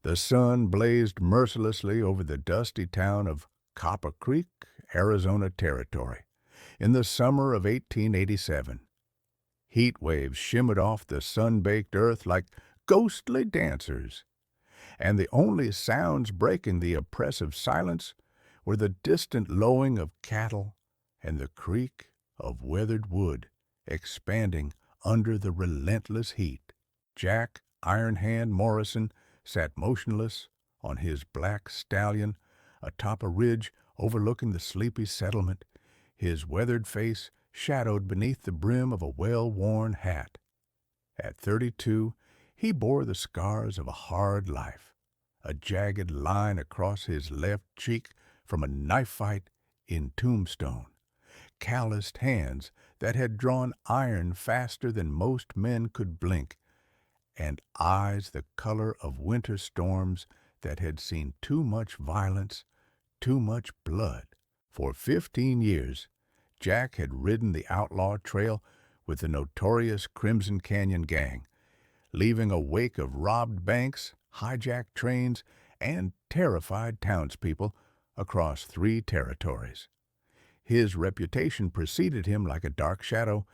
The sun blazed mercilessly over the dusty town of Copper Creek, Arizona Territory, in the summer of 1887. Heat waves shimmered off the sun-baked earth like ghostly dancers, and the only sounds breaking the oppressive silence were the distant lowing of cattle and the creak of weathered wood expanding under the relentless heat. Jack Iron Hand Morrison sat motionless on his black stallion atop a ridge overlooking the sleepy settlement, his weathered face shadowed beneath the brim of a well-worn hat. At 32, he bore the scars of a hard life, a jagged line across his left cheek from a knife fight in Tombstone, calloused hands that had drawn iron faster than most men could blink, and eyes the color of winter storms that had seen too much violence, too much blood. For 15 years, Jack had ridden the Outlaw Trail with the notorious Crimson Canyon Gang, leaving a wake of robbed banks, hijacked trains, and terrified townspeople across 3 territories. His reputation preceded him like a dark shadow.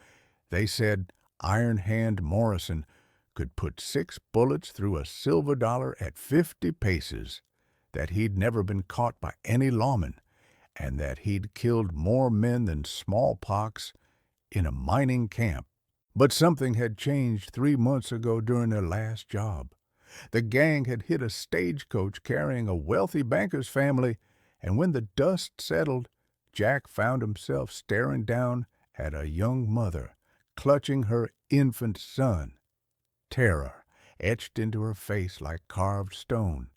They said Iron Hand Morrison could put 6 bullets through a silver dollar at 50 paces, that he'd never been caught by any lawman, and that he'd killed more men than smallpox in a mining camp. But something had changed 3 months ago during their last job. The gang had hit a stagecoach carrying a wealthy banker's family, and when the dust settled, Jack found himself staring down at a young mother, clutching her infant son. Terror etched into her face like carved stone.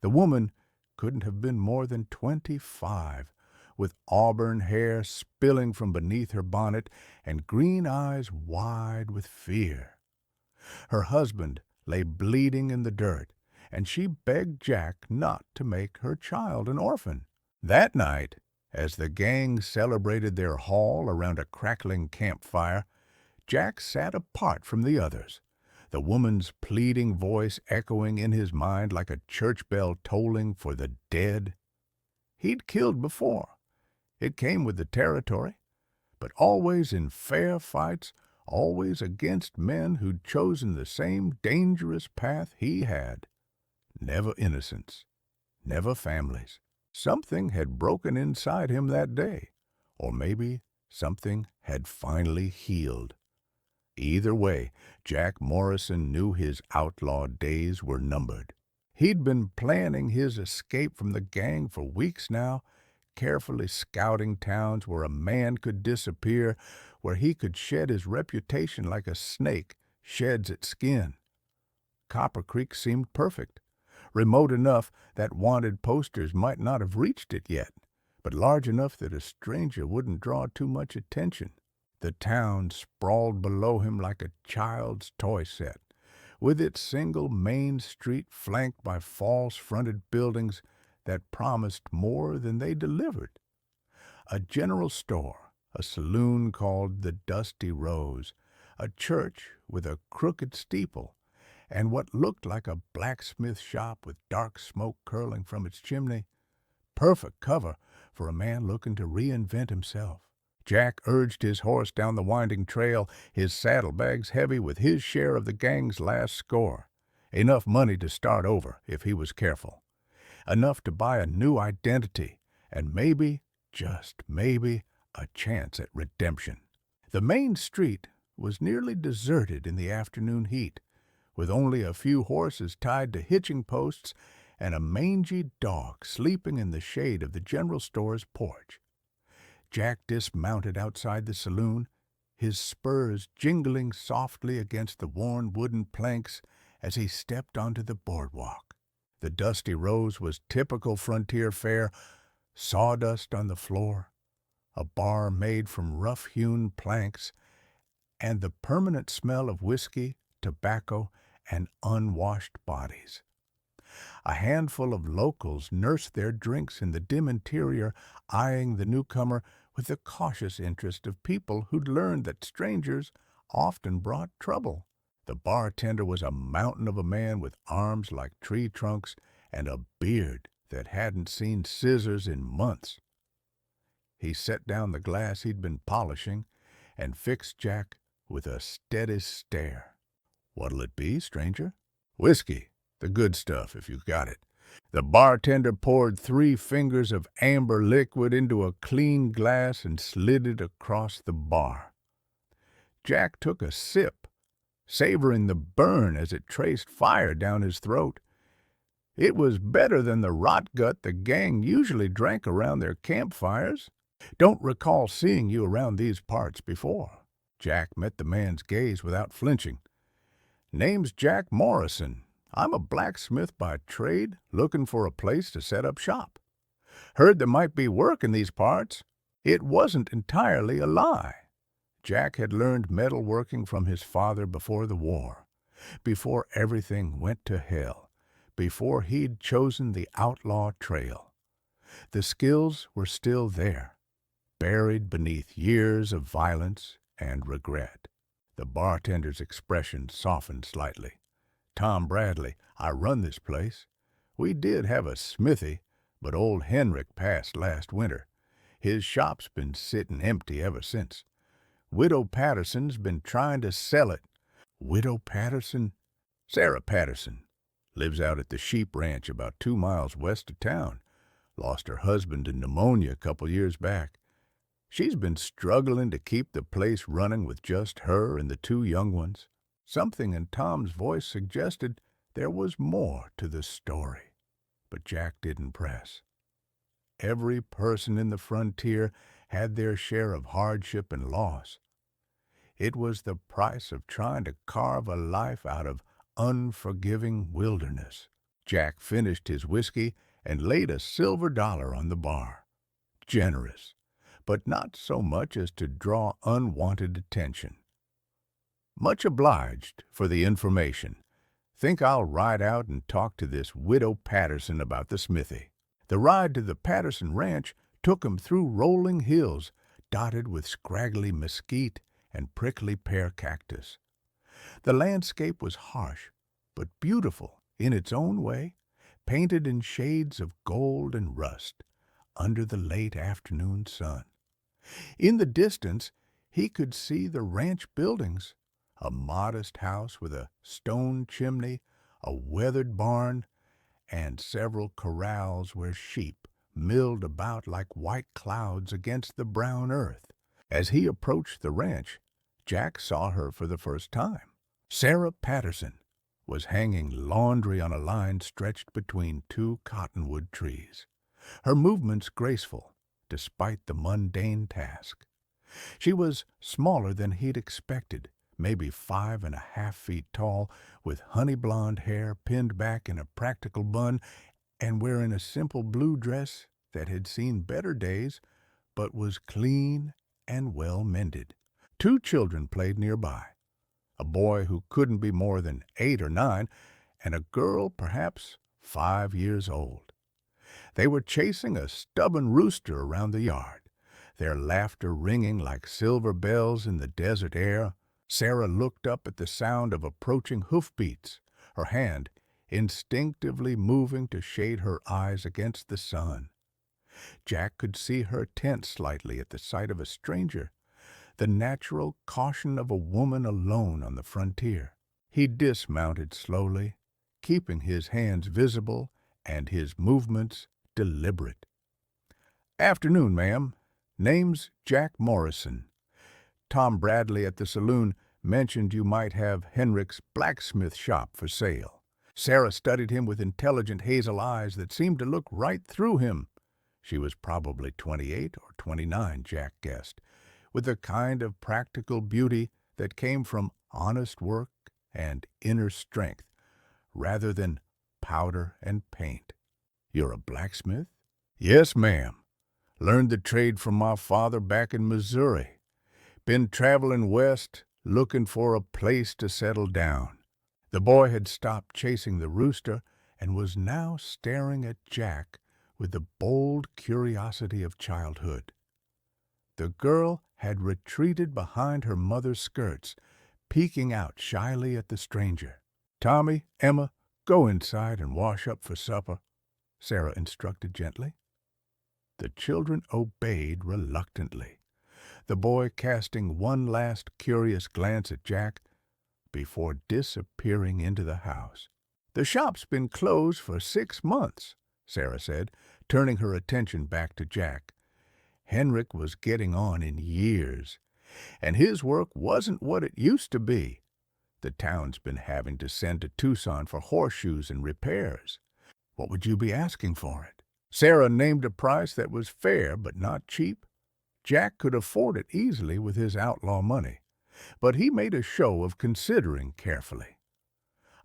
The woman couldn't have been more than 25, with auburn hair spilling from beneath her bonnet and green eyes wide with fear. Her husband lay bleeding in the dirt, and she begged Jack not to make her child an orphan. That night, as the gang celebrated their haul around a crackling campfire, Jack sat apart from the others, the woman's pleading voice echoing in his mind like a church bell tolling for the dead. He'd killed before. It came with the territory, but always in fair fights, always against men who'd chosen the same dangerous path he had. Never innocents, never families. Something had broken inside him that day, or maybe something had finally healed. Either way, Jack Morrison knew his outlaw days were numbered. He'd been planning his escape from the gang for weeks now, carefully scouting towns where a man could disappear, where he could shed his reputation like a snake sheds its skin. Copper Creek seemed perfect, remote enough that wanted posters might not have reached it yet, but large enough that a stranger wouldn't draw too much attention. The town sprawled below him like a child's toy set, with its single main street flanked by false-fronted buildings that promised more than they delivered. A general store, a saloon called the Dusty Rose, a church with a crooked steeple, and what looked like a blacksmith shop with dark smoke curling from its chimney. Perfect cover for a man looking to reinvent himself. Jack urged his horse down the winding trail, his saddlebags heavy with his share of the gang's last score. Enough money to start over if he was careful. Enough to buy a new identity, and maybe, just maybe, a chance at redemption. The main street was nearly deserted in the afternoon heat, with only a few horses tied to hitching posts and a mangy dog sleeping in the shade of the general store's porch. Jack dismounted outside the saloon, his spurs jingling softly against the worn wooden planks as he stepped onto the boardwalk. The Dusty Rose was typical frontier fare, sawdust on the floor, a bar made from rough-hewn planks, and the permanent smell of whiskey, tobacco, and unwashed bodies. A handful of locals nursed their drinks in the dim interior, eyeing the newcomer with the cautious interest of people who'd learned that strangers often brought trouble. The bartender was a mountain of a man with arms like tree trunks and a beard that hadn't seen scissors in months. He set down the glass he'd been polishing and fixed Jack with a steady stare. "What'll it be, stranger?" "Whiskey, the good stuff, if you've got it." The bartender poured 3 fingers of amber liquid into a clean glass and slid it across the bar. Jack took a sip, savoring the burn as it traced fire down his throat. It was better than the rot gut the gang usually drank around their campfires. "Don't recall seeing you around these parts before." Jack met the man's gaze without flinching. "Name's Jack Morrison. I'm a blacksmith by trade, looking for a place to set up shop. Heard there might be work in these parts." It wasn't entirely a lie. Jack had learned metalworking from his father before the war, before everything went to hell, before he'd chosen the outlaw trail. The skills were still there, buried beneath years of violence and regret. The bartender's expression softened slightly. "Tom Bradley, I run this place. We did have a smithy, but old Henrik passed last winter. His shop's been sitting empty ever since. Widow Patterson's been trying to sell it." "Widow Patterson?" "Sarah Patterson. Lives out at the sheep ranch about 2 miles west of town. Lost her husband to pneumonia a couple years back. She's been struggling to keep the place running with just her and the 2 young ones." Something in Tom's voice suggested there was more to the story, but Jack didn't press. Every person in the frontier had their share of hardship and loss. It was the price of trying to carve a life out of unforgiving wilderness. Jack finished his whiskey and laid a silver dollar on the bar. Generous, but not so much as to draw unwanted attention. "Much obliged for the information. Think I'll ride out and talk to this Widow Patterson about the smithy." The ride to the Patterson ranch took him through rolling hills dotted with scraggly mesquite and prickly pear cactus. The landscape was harsh, but beautiful in its own way, painted in shades of gold and rust under the late afternoon sun. In the distance, he could see the ranch buildings, a modest house with a stone chimney, a weathered barn, and several corrals where sheep milled about like white clouds against the brown earth. As he approached the ranch, Jack saw her for the first time. Sarah Patterson was hanging laundry on a line stretched between 2 cottonwood trees, her movements graceful despite the mundane task. She was smaller than he'd expected, maybe 5.5 feet tall, with honey blonde hair pinned back in a practical bun, and wearing a simple blue dress that had seen better days, but was clean and well mended. 2 children played nearby, a boy who couldn't be more than 8 or 9, and a girl perhaps 5 years old. They were chasing a stubborn rooster around the yard, their laughter ringing like silver bells in the desert air. Sarah looked up at the sound of approaching hoofbeats, her hand instinctively moving to shade her eyes against the sun. Jack could see her tense slightly at the sight of a stranger, the natural caution of a woman alone on the frontier. He dismounted slowly, keeping his hands visible and his movements deliberate. "Afternoon, ma'am. Name's Jack Morrison. Tom Bradley at the saloon mentioned you might have Henrik's blacksmith shop for sale." Sarah studied him with intelligent hazel eyes that seemed to look right through him. She was probably 28 or 29, Jack guessed, with the kind of practical beauty that came from honest work and inner strength, rather than powder and paint. "You're a blacksmith?" "Yes, ma'am. Learned the trade from my father back in Missouri. Been traveling west, looking for a place to settle down." The boy had stopped chasing the rooster and was now staring at Jack with the bold curiosity of childhood. The girl had retreated behind her mother's skirts, peeking out shyly at the stranger. "Tommy, Emma, go inside and wash up for supper," Sarah instructed gently. The children obeyed reluctantly, the boy casting one last curious glance at Jack before disappearing into the house. "The shop's been closed for 6 months," Sarah said, turning her attention back to Jack. Henrik was getting on in years, and his work wasn't what it used to be. The town's been having to send to Tucson for horseshoes and repairs. "What would you be asking for it?" Sarah named a price that was fair but not cheap. Jack could afford it easily with his outlaw money, but he made a show of considering carefully.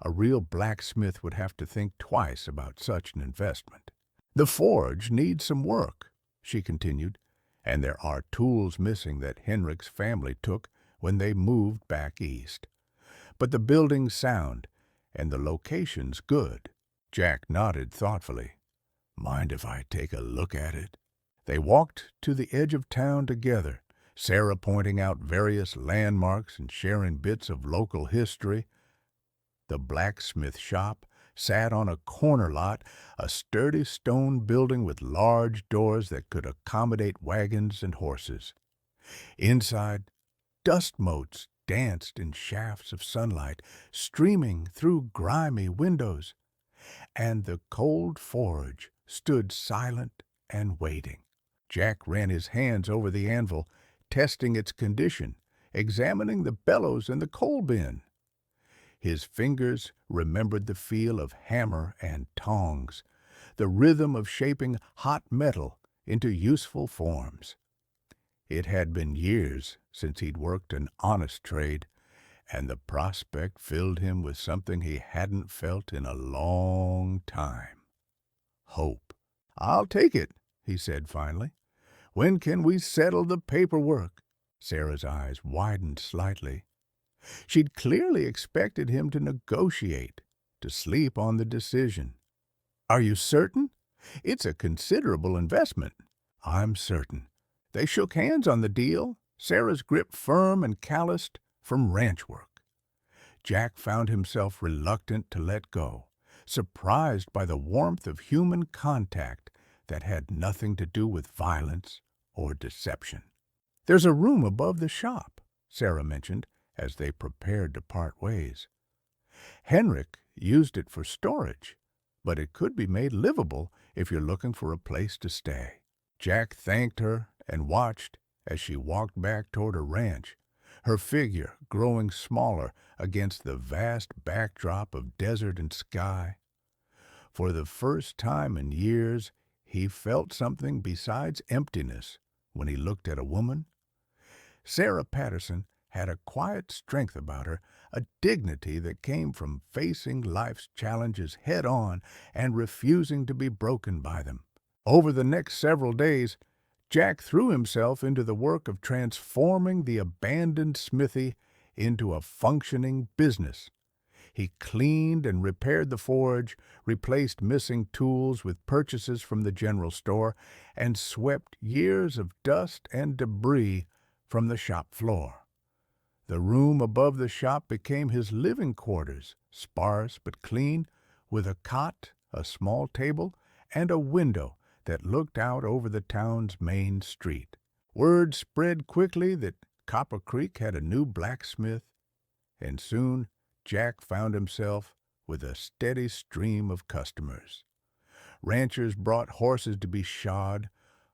A real blacksmith would have to think twice about such an investment. "The forge needs some work," she continued, "and there are tools missing that Henrik's family took when they moved back east. But the building's sound, and the location's good." Jack nodded thoughtfully. "Mind if I take a look at it?" They walked to the edge of town together, Sarah pointing out various landmarks and sharing bits of local history. The blacksmith shop sat on a corner lot, a sturdy stone building with large doors that could accommodate wagons and horses. Inside, dust motes danced in shafts of sunlight, streaming through grimy windows, and the cold forge stood silent and waiting. Jack ran his hands over the anvil, testing its condition, examining the bellows and the coal bin. His fingers remembered the feel of hammer and tongs, the rhythm of shaping hot metal into useful forms. It had been years since he'd worked an honest trade, and the prospect filled him with something he hadn't felt in a long time. Hope. "I'll take it," he said finally. "When can we settle the paperwork?" Sarah's eyes widened slightly. She'd clearly expected him to negotiate, to sleep on the decision. "Are you certain? It's a considerable investment." "I'm certain." They shook hands on the deal, Sarah's grip firm and calloused from ranch work. Jack found himself reluctant to let go, surprised by the warmth of human contact that had nothing to do with violence or deception. "There's a room above the shop," Sarah mentioned as they prepared to part ways. "Henrik used it for storage, but it could be made livable if you're looking for a place to stay." Jack thanked her and watched as she walked back toward her ranch, her figure growing smaller against the vast backdrop of desert and sky. For the first time in years, he felt something besides emptiness when he looked at a woman. Sarah Patterson had a quiet strength about her, a dignity that came from facing life's challenges head-on and refusing to be broken by them. Over the next several days, Jack threw himself into the work of transforming the abandoned smithy into a functioning business. He cleaned and repaired the forge, replaced missing tools with purchases from the general store, and swept years of dust and debris from the shop floor. The room above the shop became his living quarters, sparse but clean, with a cot, a small table, and a window that looked out over the town's main street. Word spread quickly that Copper Creek had a new blacksmith, and soon Jack found himself with a steady stream of customers. Ranchers brought horses to be shod,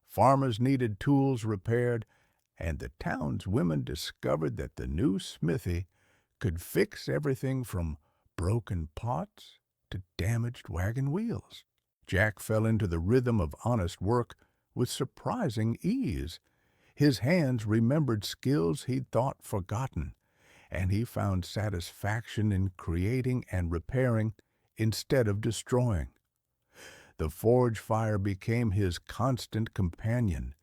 farmers needed tools repaired, and the town's women discovered that the new smithy could fix everything from broken pots to damaged wagon wheels. Jack fell into the rhythm of honest work with surprising ease. His hands remembered skills he'd thought forgotten, and he found satisfaction in creating and repairing instead of destroying. The forge fire became his constant companion,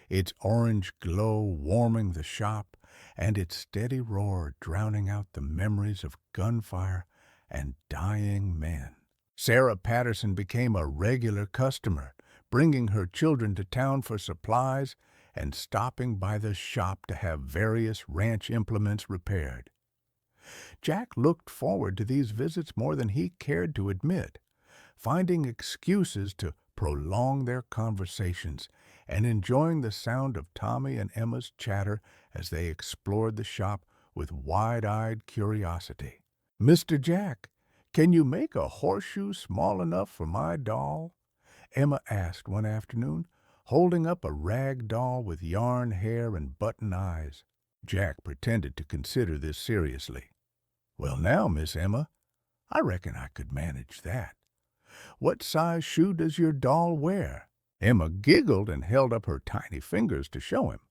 its orange glow warming the shop, and its steady roar drowning out the memories of gunfire and dying men. Sarah Patterson became a regular customer, bringing her children to town for supplies and stopping by the shop to have various ranch implements repaired. Jack looked forward to these visits more than he cared to admit, finding excuses to prolong their conversations and enjoying the sound of Tommy and Emma's chatter as they explored the shop with wide-eyed curiosity. "Mr. Jack, can you make a horseshoe small enough for my doll?" Emma asked one afternoon, holding up a rag doll with yarn hair and button eyes. Jack pretended to consider this seriously. "Well now, Miss Emma, I reckon I could manage that. What size shoe does your doll wear?" Emma giggled and held up her tiny fingers to show him.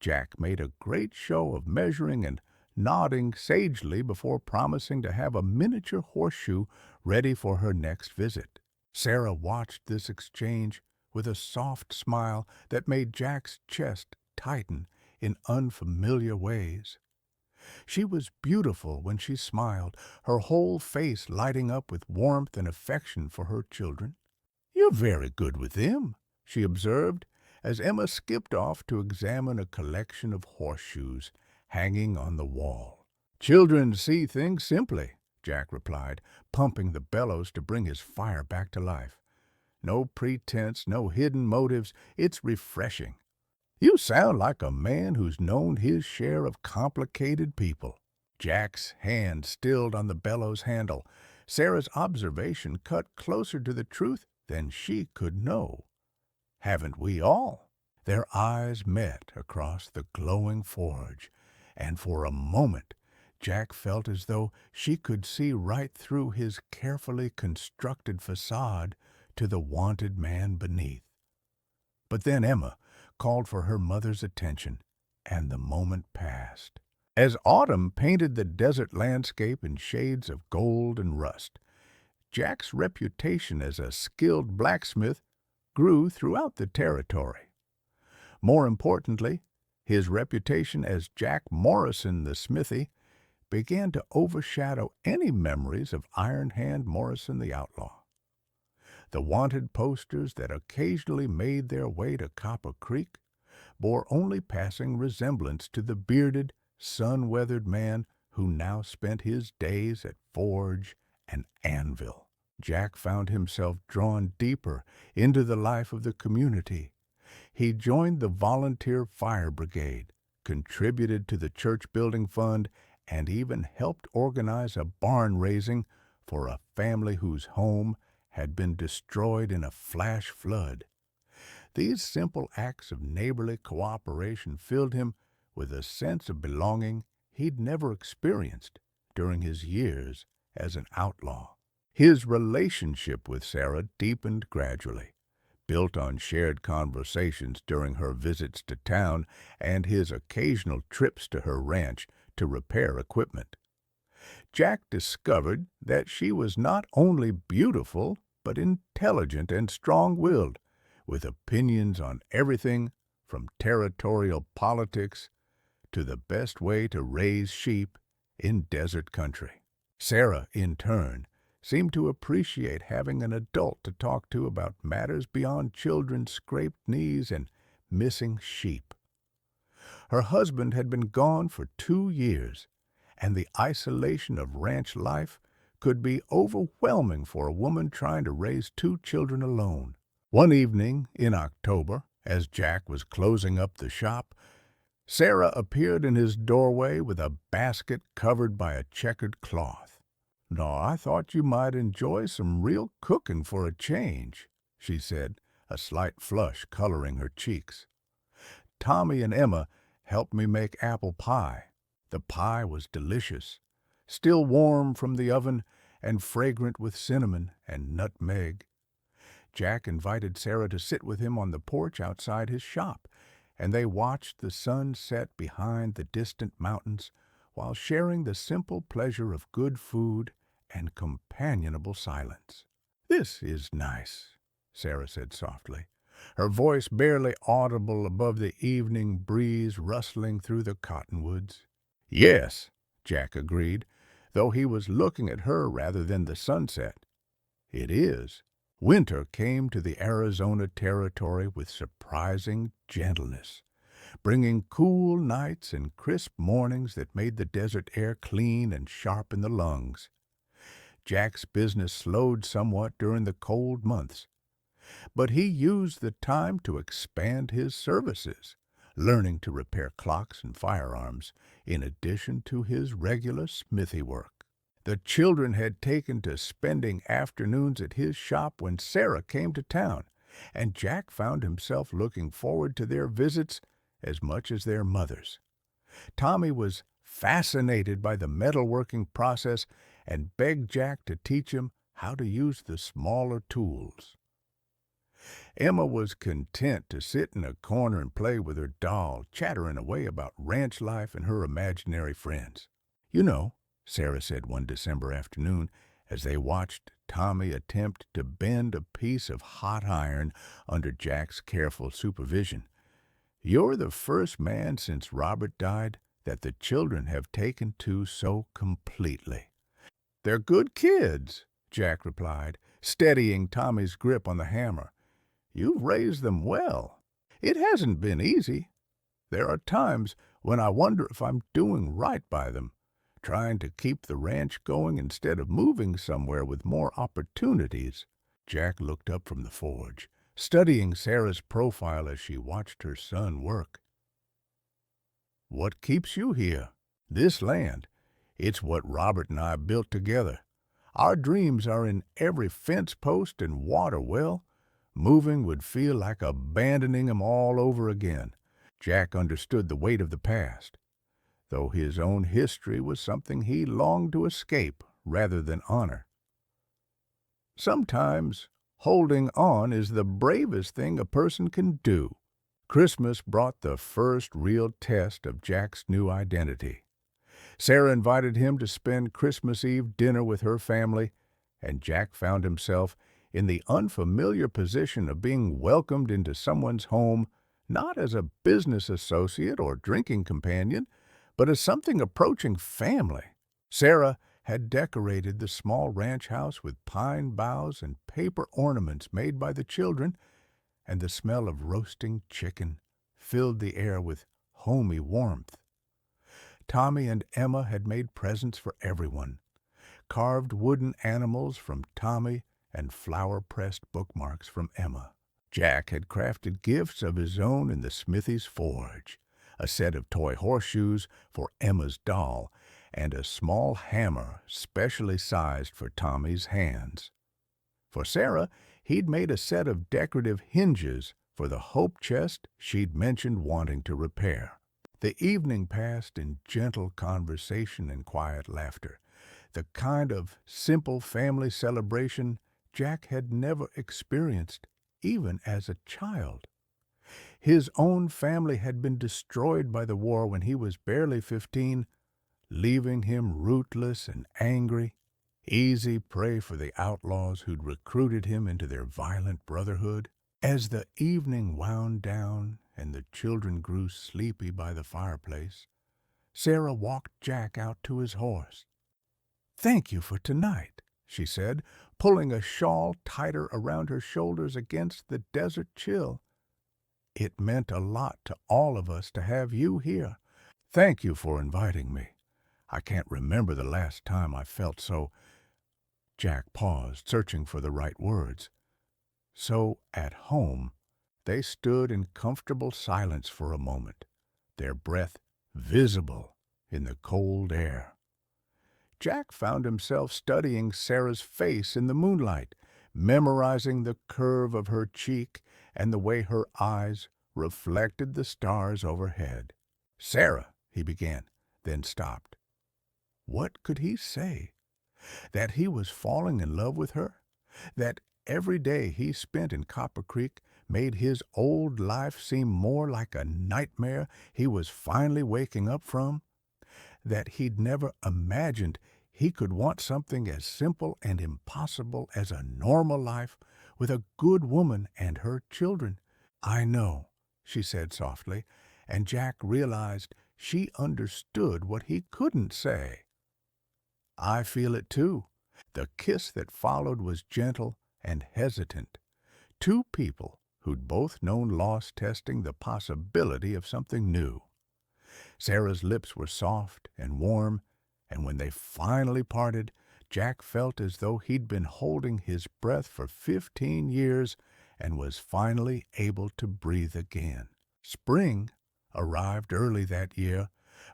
Jack made a great show of measuring and nodding sagely before promising to have a miniature horseshoe ready for her next visit. Sarah watched this exchange with a soft smile that made Jack's chest tighten in unfamiliar ways. She was beautiful when she smiled, her whole face lighting up with warmth and affection for her children. "You're very good with them," she observed, as Emma skipped off to examine a collection of horseshoes hanging on the wall. "Children see things simply," Jack replied, pumping the bellows to bring his fire back to life. "No pretense, no hidden motives. It's refreshing. You sound like a man who's known his share of complicated people." Jack's hand stilled on the bellows handle. Sarah's observation cut closer to the truth than she could know. "Haven't we all?" Their eyes met across the glowing forge, and for a moment Jack felt as though she could see right through his carefully constructed facade to the wanted man beneath. But then Emma called for her mother's attention, and the moment passed. As autumn painted the desert landscape in shades of gold and rust, Jack's reputation as a skilled blacksmith grew throughout the territory. More importantly, his reputation as Jack Morrison the Smithy began to overshadow any memories of Iron Hand Morrison the Outlaw. The wanted posters that occasionally made their way to Copper Creek bore only passing resemblance to the bearded, sun-weathered man who now spent his days at forge and anvil. Jack found himself drawn deeper into the life of the community. He joined the volunteer fire brigade, contributed to the church building fund, and even helped organize a barn raising for a family whose home had been destroyed in a flash flood. These simple acts of neighborly cooperation filled him with a sense of belonging he'd never experienced during his years as an outlaw. His relationship with Sarah deepened gradually, built on shared conversations during her visits to town and his occasional trips to her ranch to repair equipment. Jack discovered that she was not only beautiful, but intelligent and strong-willed, with opinions on everything from territorial politics to the best way to raise sheep in desert country. Sarah, in turn, seemed to appreciate having an adult to talk to about matters beyond children's scraped knees and missing sheep. Her husband had been gone for 2 years, and the isolation of ranch life could be overwhelming for a woman trying to raise 2 children alone. One evening in October, as Jack was closing up the shop, Sarah appeared in his doorway with a basket covered by a checkered cloth. "No, I thought you might enjoy some real cooking for a change," she said, a slight flush coloring her cheeks. "Tommy and Emma helped me make apple pie. The pie was delicious, still warm from the oven and fragrant with cinnamon and nutmeg." Jack invited Sarah to sit with him on the porch outside his shop, and they watched the sun set behind the distant mountains while sharing the simple pleasure of good food and companionable silence. "This is nice," Sarah said softly, her voice barely audible above the evening breeze rustling through the cottonwoods. "Yes," Jack agreed, though he was looking at her rather than the sunset. "It is." Winter came to the Arizona territory with surprising gentleness. bringing cool nights and crisp mornings that made the desert air clean and sharp in the lungs. Jack's business slowed somewhat during the cold months, but he used the time to expand his services, learning to repair clocks and firearms, in addition to his regular smithy work. The children had taken to spending afternoons at his shop when Sarah came to town, and Jack found himself looking forward to their visits as much as their mothers. Tommy was fascinated by the metalworking process and begged Jack to teach him how to use the smaller tools. Emma was content to sit in a corner and play with her doll, chattering away about ranch life and her imaginary friends. "You know," Sarah said one December afternoon as they watched Tommy attempt to bend a piece of hot iron under Jack's careful supervision, "you're the first man since Robert died that the children have taken to so completely." "They're good kids," Jack replied, steadying Tommy's grip on the hammer. "You've raised them well. It hasn't been easy. There are times when I wonder if I'm doing right by them, trying to keep the ranch going instead of moving somewhere with more opportunities." Jack looked up from the forge, studying Sarah's profile as she watched her son work. "What keeps you here? This land. It's what Robert and I built together. Our dreams are in every fence post and water well. Moving would feel like abandoning 'em all over again." Jack understood the weight of the past, though his own history was something he longed to escape rather than honor. Sometimes holding on is the bravest thing a person can do. Christmas brought the first real test of Jack's new identity. Sarah invited him to spend Christmas Eve dinner with her family, and Jack found himself in the unfamiliar position of being welcomed into someone's home not as a business associate or drinking companion, but as something approaching family. Sarah had decorated the small ranch house with pine boughs and paper ornaments made by the children, and the smell of roasting chicken filled the air with homey warmth. Tommy and Emma had made presents for everyone, carved wooden animals from Tommy and flower-pressed bookmarks from Emma. Jack had crafted gifts of his own in the smithy's forge, a set of toy horseshoes for Emma's doll, and a small hammer specially sized for Tommy's hands. For Sarah, he'd made a set of decorative hinges for the hope chest she'd mentioned wanting to repair. The evening passed in gentle conversation and quiet laughter, the kind of simple family celebration Jack had never experienced, even as a child. His own family had been destroyed by the war when he was barely 15, leaving him rootless and angry, easy prey for the outlaws who'd recruited him into their violent brotherhood. As the evening wound down and the children grew sleepy by the fireplace, Sarah walked Jack out to his horse. "Thank you for tonight," she said, pulling a shawl tighter around her shoulders against the desert chill. "It meant a lot to all of us to have you here. Thank you for inviting me. I can't remember the last time I felt so—" Jack paused, searching for the right words. So at home. They stood in comfortable silence for a moment, their breath visible in the cold air. Jack found himself studying Sarah's face in the moonlight, memorizing the curve of her cheek and the way her eyes reflected the stars overhead. "Sarah," he began, then stopped. What could he say? That he was falling in love with her? That every day he spent in Copper Creek made his old life seem more like a nightmare he was finally waking up from? That he'd never imagined he could want something as simple and impossible as a normal life with a good woman and her children? "I know," she said softly, and Jack realized she understood what he couldn't say. "I feel it too." The kiss that followed was gentle and hesitant. Two people who'd both known loss testing the possibility of something new. Sarah's lips were soft and warm, and when they finally parted, Jack felt as though he'd been holding his breath for 15 years and was finally able to breathe again. Spring arrived early that year,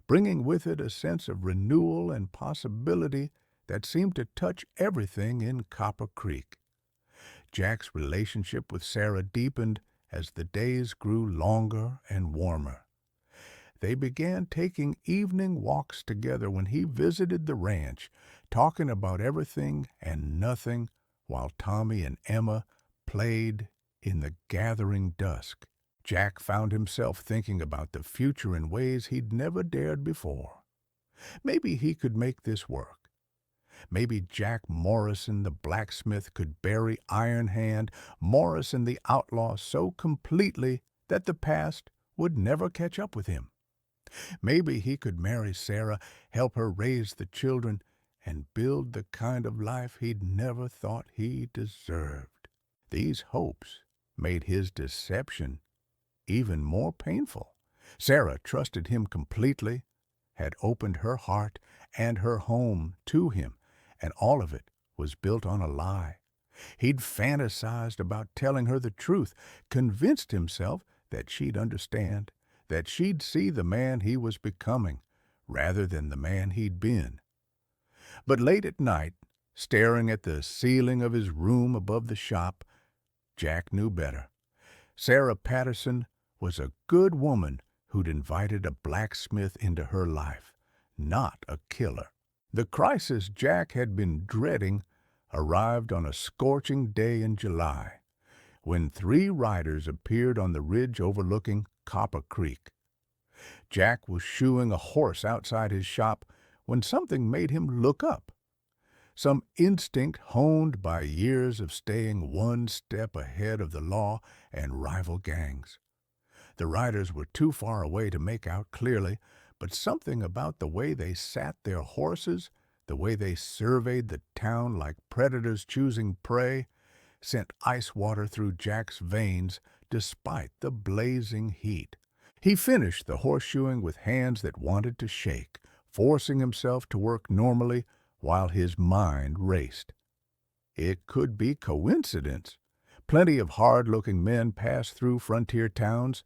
bringing with it a sense of renewal and possibility that seemed to touch everything in Copper Creek. Jack's relationship with Sarah deepened as the days grew longer and warmer. They began taking evening walks together when he visited the ranch, talking about everything and nothing while Tommy and Emma played in the gathering dusk. Jack found himself thinking about the future in ways he'd never dared before. Maybe he could make this work. Maybe Jack Morrison, the blacksmith, could bury Iron Hand, Morrison the outlaw, so completely that the past would never catch up with him. Maybe he could marry Sarah, help her raise the children, and build the kind of life he'd never thought he deserved. These hopes made his deception even more painful. Sarah trusted him completely, had opened her heart and her home to him, and all of it was built on a lie. He'd fantasized about telling her the truth, convinced himself that she'd understand, that she'd see the man he was becoming, rather than the man he'd been. But late at night, staring at the ceiling of his room above the shop, Jack knew better. Sarah Patterson was a good woman who'd invited a blacksmith into her life, not a killer. The crisis Jack had been dreading arrived on a scorching day in July, when 3 riders appeared on the ridge overlooking Copper Creek. Jack was shoeing a horse outside his shop when something made him look up. Some instinct honed by years of staying one step ahead of the law and rival gangs. The riders were too far away to make out clearly, but something about the way they sat their horses, the way they surveyed the town like predators choosing prey, sent ice water through Jack's veins despite the blazing heat. He finished the horseshoeing with hands that wanted to shake, forcing himself to work normally while his mind raced. It could be coincidence. Plenty of hard-looking men pass through frontier towns,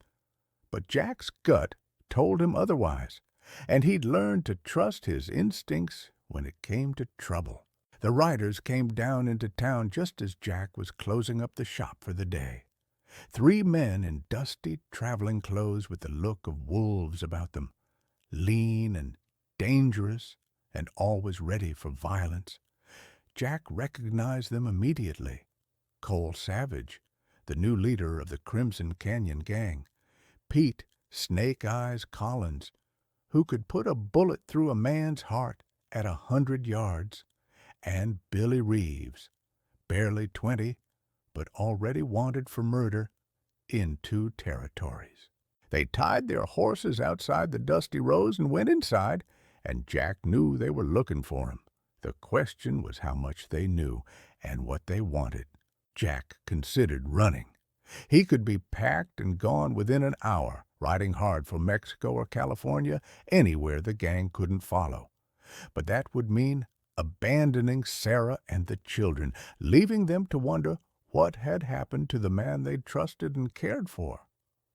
but Jack's gut told him otherwise, and he'd learned to trust his instincts when it came to trouble. The riders came down into town just as Jack was closing up the shop for the day. 3 men in dusty traveling clothes with the look of wolves about them, lean and dangerous and always ready for violence. Jack recognized them immediately. Cole Savage, the new leader of the Crimson Canyon Gang. Pete Snake Eyes Collins, who could put a bullet through a man's heart at 100 yards. And Billy Reeves, barely 20, but already wanted for murder in 2 territories. They tied their horses outside the dusty rows and went inside, and Jack knew they were looking for him. The question was how much they knew and what they wanted. Jack considered running. He could be packed and gone within an hour, riding hard for Mexico or California, anywhere the gang couldn't follow. But that would mean abandoning Sarah and the children, leaving them to wonder what had happened to the man they'd trusted and cared for.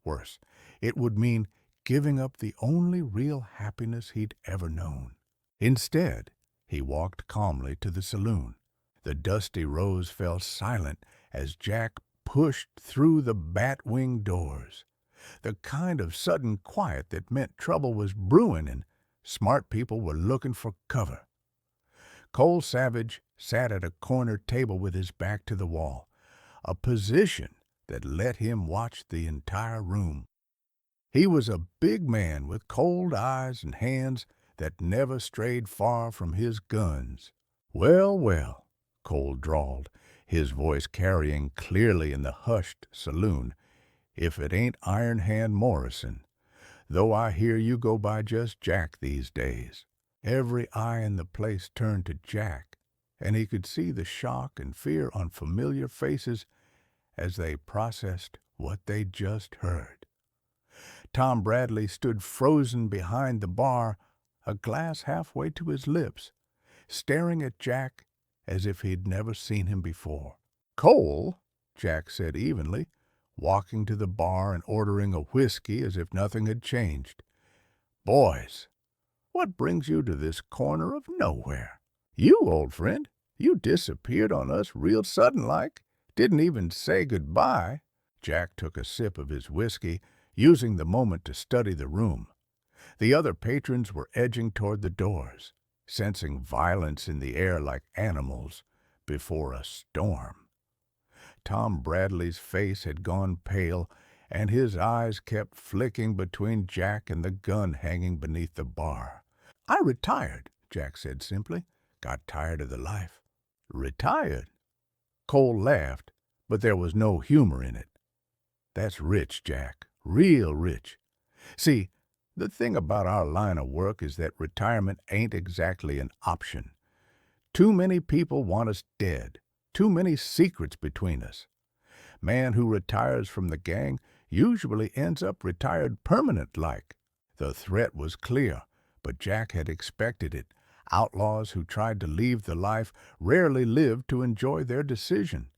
Worse, it would mean giving up the only real happiness he'd ever known. Instead, he walked calmly to the saloon. The dusty rows fell silent as Jack pushed through the bat-wing doors. The kind of sudden quiet that meant trouble was brewing and smart people were looking for cover. Cole Savage sat at a corner table with his back to the wall, a position that let him watch the entire room. He was a big man with cold eyes and hands that never strayed far from his guns. "Well, well," Cole drawled, his voice carrying clearly in the hushed saloon, "if it ain't Iron Hand Morrison, though I hear you go by just Jack these days." Every eye in the place turned to Jack, and he could see the shock and fear on familiar faces as they processed what they'd just heard. Tom Bradley stood frozen behind the bar, a glass halfway to his lips, staring at Jack as if he'd never seen him before. "Cole," Jack said evenly, walking to the bar and ordering a whiskey as if nothing had changed. "Boys, what brings you to this corner of nowhere? You, old friend, you disappeared on us real sudden-like. Didn't even say goodbye." Jack took a sip of his whiskey, using the moment to study the room. The other patrons were edging toward the doors, sensing violence in the air like animals before a storm. Tom Bradley's face had gone pale, and his eyes kept flicking between Jack and the gun hanging beneath the bar. "I retired," Jack said simply. "Got tired of the life." "Retired?" Cole laughed, but there was no humor in it. "That's rich, Jack. Real rich. See, the thing about our line of work is that retirement ain't exactly an option. Too many people want us dead. Too many secrets between us. Man who retires from the gang usually ends up retired permanent-like." The threat was clear, but Jack had expected it. Outlaws who tried to leave the life rarely lived to enjoy their decision.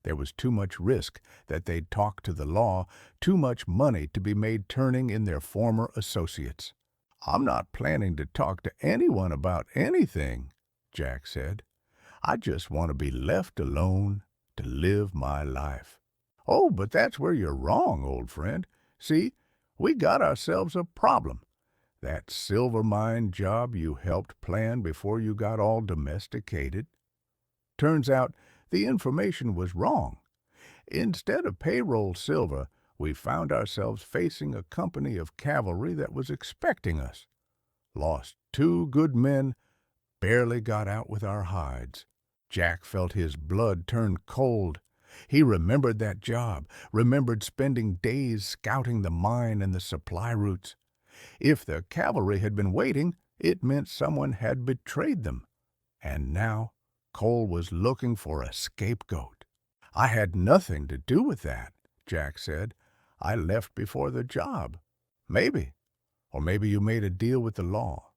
There was too much risk that they'd talk to the law, too much money to be made turning in their former associates. "I'm not planning to talk to anyone about anything," Jack said. "I just want to be left alone to live my life." "Oh, but that's where you're wrong, old friend. See, we got ourselves a problem. That silver mine job you helped plan before you got all domesticated. Turns out the information was wrong. Instead of payroll silver, we found ourselves facing a company of cavalry that was expecting us. Lost 2 good men, barely got out with our hides." Jack felt his blood turn cold. He remembered that job, remembered spending days scouting the mine and the supply routes. If the cavalry had been waiting, it meant someone had betrayed them. And now Cole was looking for a scapegoat. "I had nothing to do with that," Jack said. "I left before the job. Maybe. Or maybe you made a deal with the law.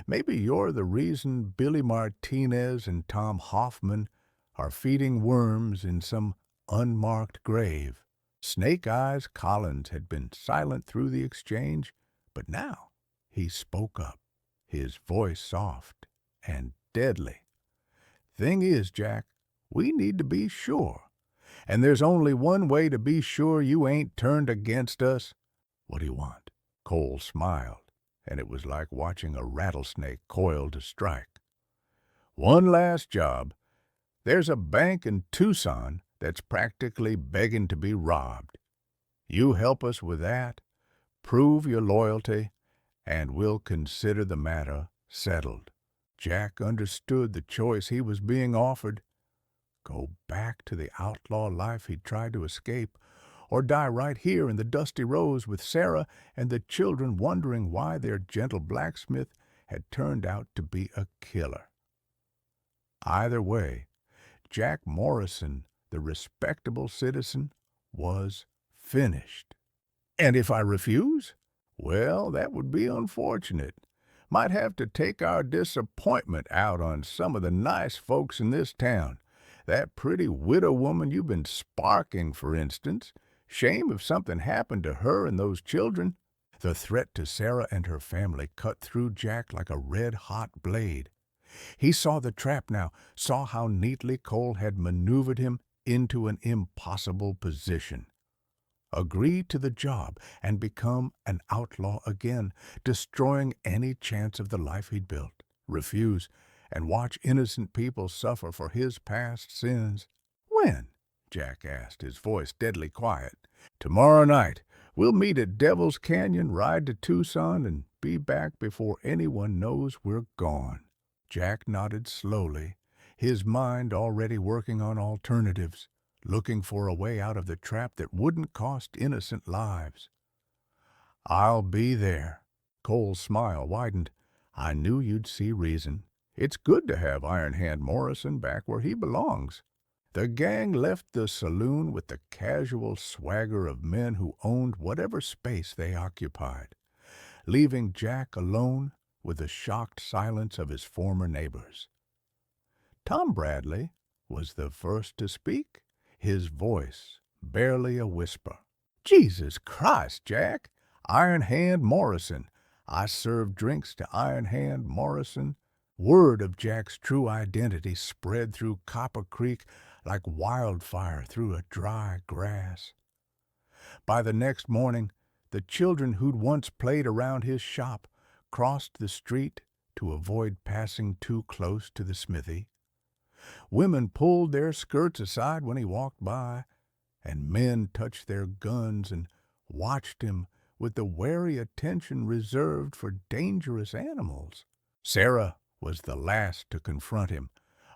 Maybe you're the reason Billy Martinez and Tom Hoffman are feeding worms in some unmarked grave." Snake Eyes Collins had been silent through the exchange, but now he spoke up, his voice soft and deadly. "Thing is, Jack, we need to be sure. And there's only one way to be sure you ain't turned against us." "What do you want?" Cole smiled, and it was like watching a rattlesnake coiled to strike. "One last job. There's a bank in Tucson that's practically begging to be robbed. You help us with that, prove your loyalty, and we'll consider the matter settled." Jack understood the choice he was being offered. Go back to the outlaw life he'd tried to escape, or die right here in the Dusty Rose with Sarah and the children wondering why their gentle blacksmith had turned out to be a killer. Either way, Jack Morrison, the respectable citizen, was finished. "And if I refuse?" "Well, that would be unfortunate. Might have to take our disappointment out on some of the nice folks in this town. That pretty widow woman you've been sparking, for instance. Shame if something happened to her and those children." The threat to Sarah and her family cut through Jack like a red-hot blade. He saw the trap now, saw how neatly Cole had maneuvered him into an impossible position. Agree to the job and become an outlaw again, destroying any chance of the life he'd built. Refuse, and watch innocent people suffer for his past sins. "When?" Jack asked, his voice deadly quiet. "Tomorrow night. We'll meet at Devil's Canyon, ride to Tucson, and be back before anyone knows we're gone." Jack nodded slowly, his mind already working on alternatives, looking for a way out of the trap that wouldn't cost innocent lives. "I'll be there." Cole's smile widened. "I knew you'd see reason. It's good to have Iron Hand Morrison back where he belongs." The gang left the saloon with the casual swagger of men who owned whatever space they occupied, leaving Jack alone with the shocked silence of his former neighbors. Tom Bradley was the first to speak, his voice barely a whisper. "Jesus Christ, Jack! Iron Hand Morrison. I served drinks to Iron Hand Morrison." Word of Jack's true identity spread through Copper Creek like wildfire through a dry grass. By the next morning, the children who'd once played around his shop crossed the street to avoid passing too close to the smithy. Women pulled their skirts aside when he walked by, and men touched their guns and watched him with the wary attention reserved for dangerous animals. Sarah was the last to confront him,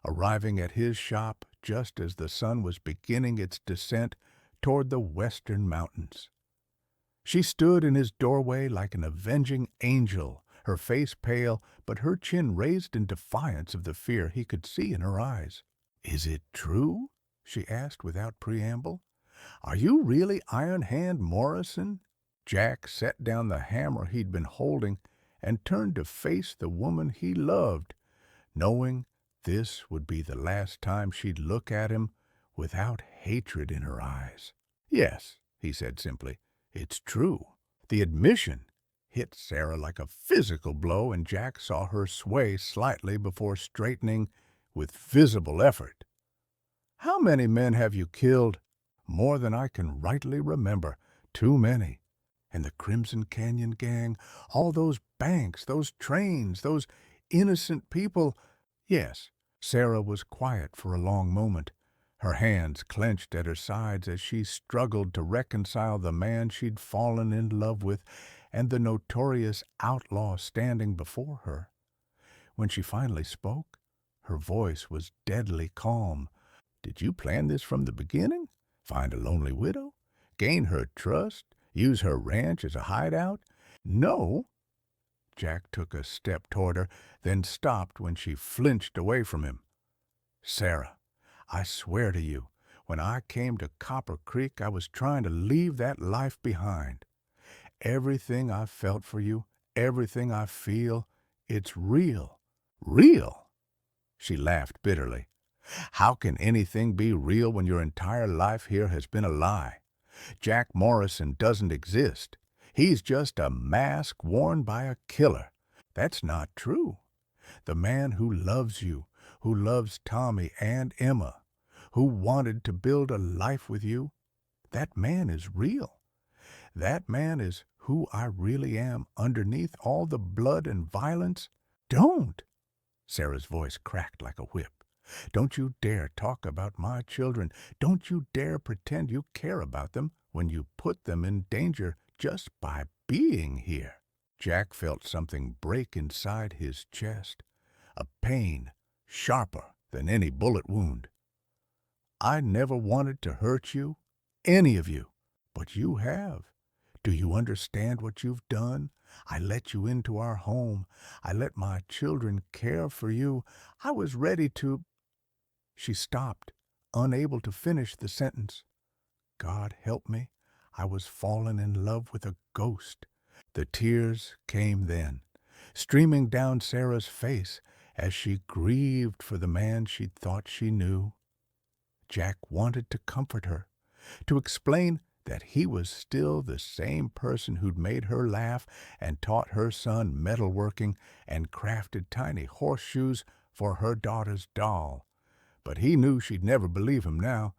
arriving at his shop just as the sun was beginning its descent toward the western mountains. She stood in his doorway like an avenging angel, her face pale, but her chin raised in defiance of the fear he could see in her eyes. "Is it true?" she asked without preamble. "Are you really Iron Hand Morrison?" Jack set down the hammer he'd been holding and turned to face the woman he loved, knowing this would be the last time she'd look at him without hatred in her eyes. "Yes," he said simply, "it's true." The admission hit Sarah like a physical blow, and Jack saw her sway slightly before straightening with visible effort. "How many men have you killed?" "More than I can rightly remember. Too many. And the Crimson Canyon Gang, all those banks, those trains, those innocent people." "Yes." Sarah was quiet for a long moment, her hands clenched at her sides as she struggled to reconcile the man she'd fallen in love with and the notorious outlaw standing before her. When she finally spoke, her voice was deadly calm. "Did you plan this from the beginning? Find a lonely widow? Gain her trust? Use her ranch as a hideout?" "No." Jack took a step toward her, then stopped when she flinched away from him. "Sarah, I swear to you, when I came to Copper Creek, I was trying to leave that life behind. Everything I felt for you, everything I feel, it's real." "Real?" She laughed bitterly. "How can anything be real when your entire life here has been a lie? Jack Morrison doesn't exist. He's just a mask worn by a killer." "That's not true. The man who loves you, who loves Tommy and Emma, who wanted to build a life with you, that man is real. That man is who I really am underneath all the blood and violence." "Don't!" Sarah's voice cracked like a whip. "Don't you dare talk about my children. Don't you dare pretend you care about them when you put them in danger just by being here." Jack felt something break inside his chest, a pain sharper than any bullet wound. "I never wanted to hurt you, any of you, but you have. Do you understand what you've done? I let you into our home. I let my children care for you. I was ready to—" She stopped, unable to finish the sentence. God help me, I was falling in love with a ghost. The tears came then, streaming down Sarah's face as she grieved for the man she'd thought she knew. Jack wanted to comfort her, to explain that he was still the same person who'd made her laugh and taught her son metalworking and crafted tiny horseshoes for her daughter's doll. But he knew she'd never believe him now,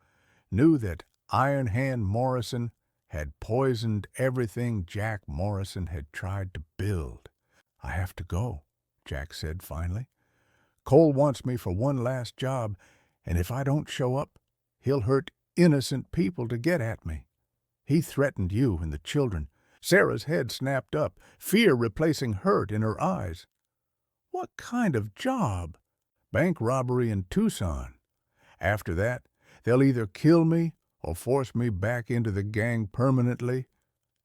knew that Iron Hand Morrison had poisoned everything Jack Morrison had tried to build. "I have to go," Jack said finally. "Cole wants me for one last job, and if I don't show up, he'll hurt innocent people to get at me. He threatened you and the children." Sarah's head snapped up, fear replacing hurt in her eyes. "What kind of job?" "Bank robbery in Tucson. After that, they'll either kill me or force me back into the gang permanently.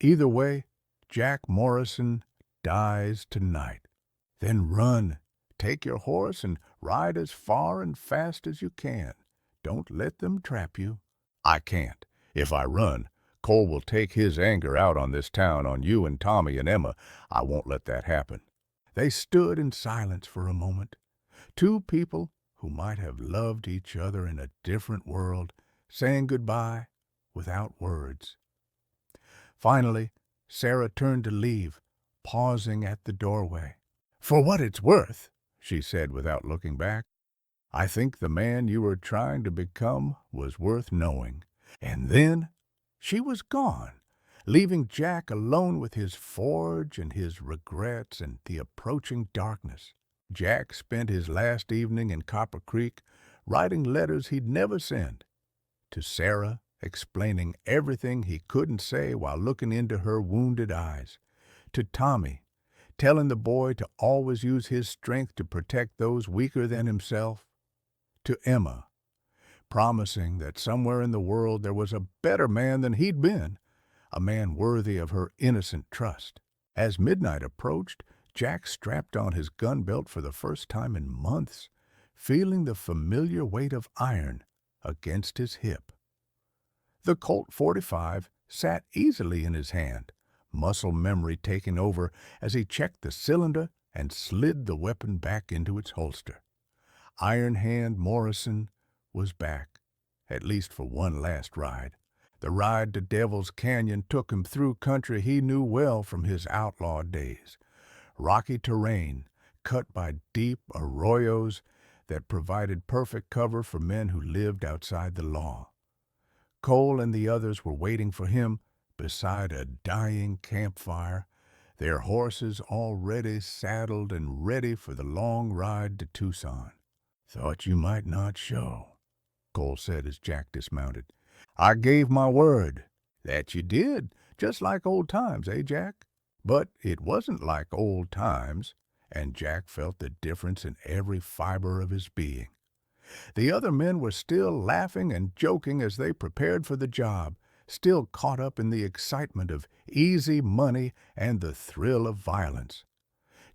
Either way, Jack Morrison dies tonight." "Then run. Take your horse and ride as far and fast as you can. Don't let them trap you." "I can't. If I run, Cole will take his anger out on this town, on you and Tommy and Emma. I won't let that happen." They stood in silence for a moment. Two people who might have loved each other in a different world, saying goodbye without words. Finally, Sarah turned to leave, pausing at the doorway. "For what it's worth," she said without looking back, "I think the man you were trying to become was worth knowing." And then she was gone, leaving Jack alone with his forge and his regrets and the approaching darkness. Jack spent his last evening in Copper Creek writing letters he'd never sent, to Sarah, explaining everything he couldn't say while looking into her wounded eyes, to Tommy, telling the boy to always use his strength to protect those weaker than himself, to Emma, promising that somewhere in the world there was a better man than he'd been, a man worthy of her innocent trust. As midnight approached, Jack strapped on his gun belt for the first time in months, feeling the familiar weight of iron against his hip. The Colt .45 sat easily in his hand, muscle memory taking over as he checked the cylinder and slid the weapon back into its holster. Iron Hand Morrison was back, at least for one last ride. The ride to Devil's Canyon took him through country he knew well from his outlaw days. Rocky terrain, cut by deep arroyos that provided perfect cover for men who lived outside the law. Cole and the others were waiting for him beside a dying campfire, their horses already saddled and ready for the long ride to Tucson. "Thought you might not show," Cole said as Jack dismounted. "I gave my word." "That you did, just like old times, eh, Jack?" But it wasn't like old times, and Jack felt the difference in every fiber of his being. The other men were still laughing and joking as they prepared for the job, still caught up in the excitement of easy money and the thrill of violence.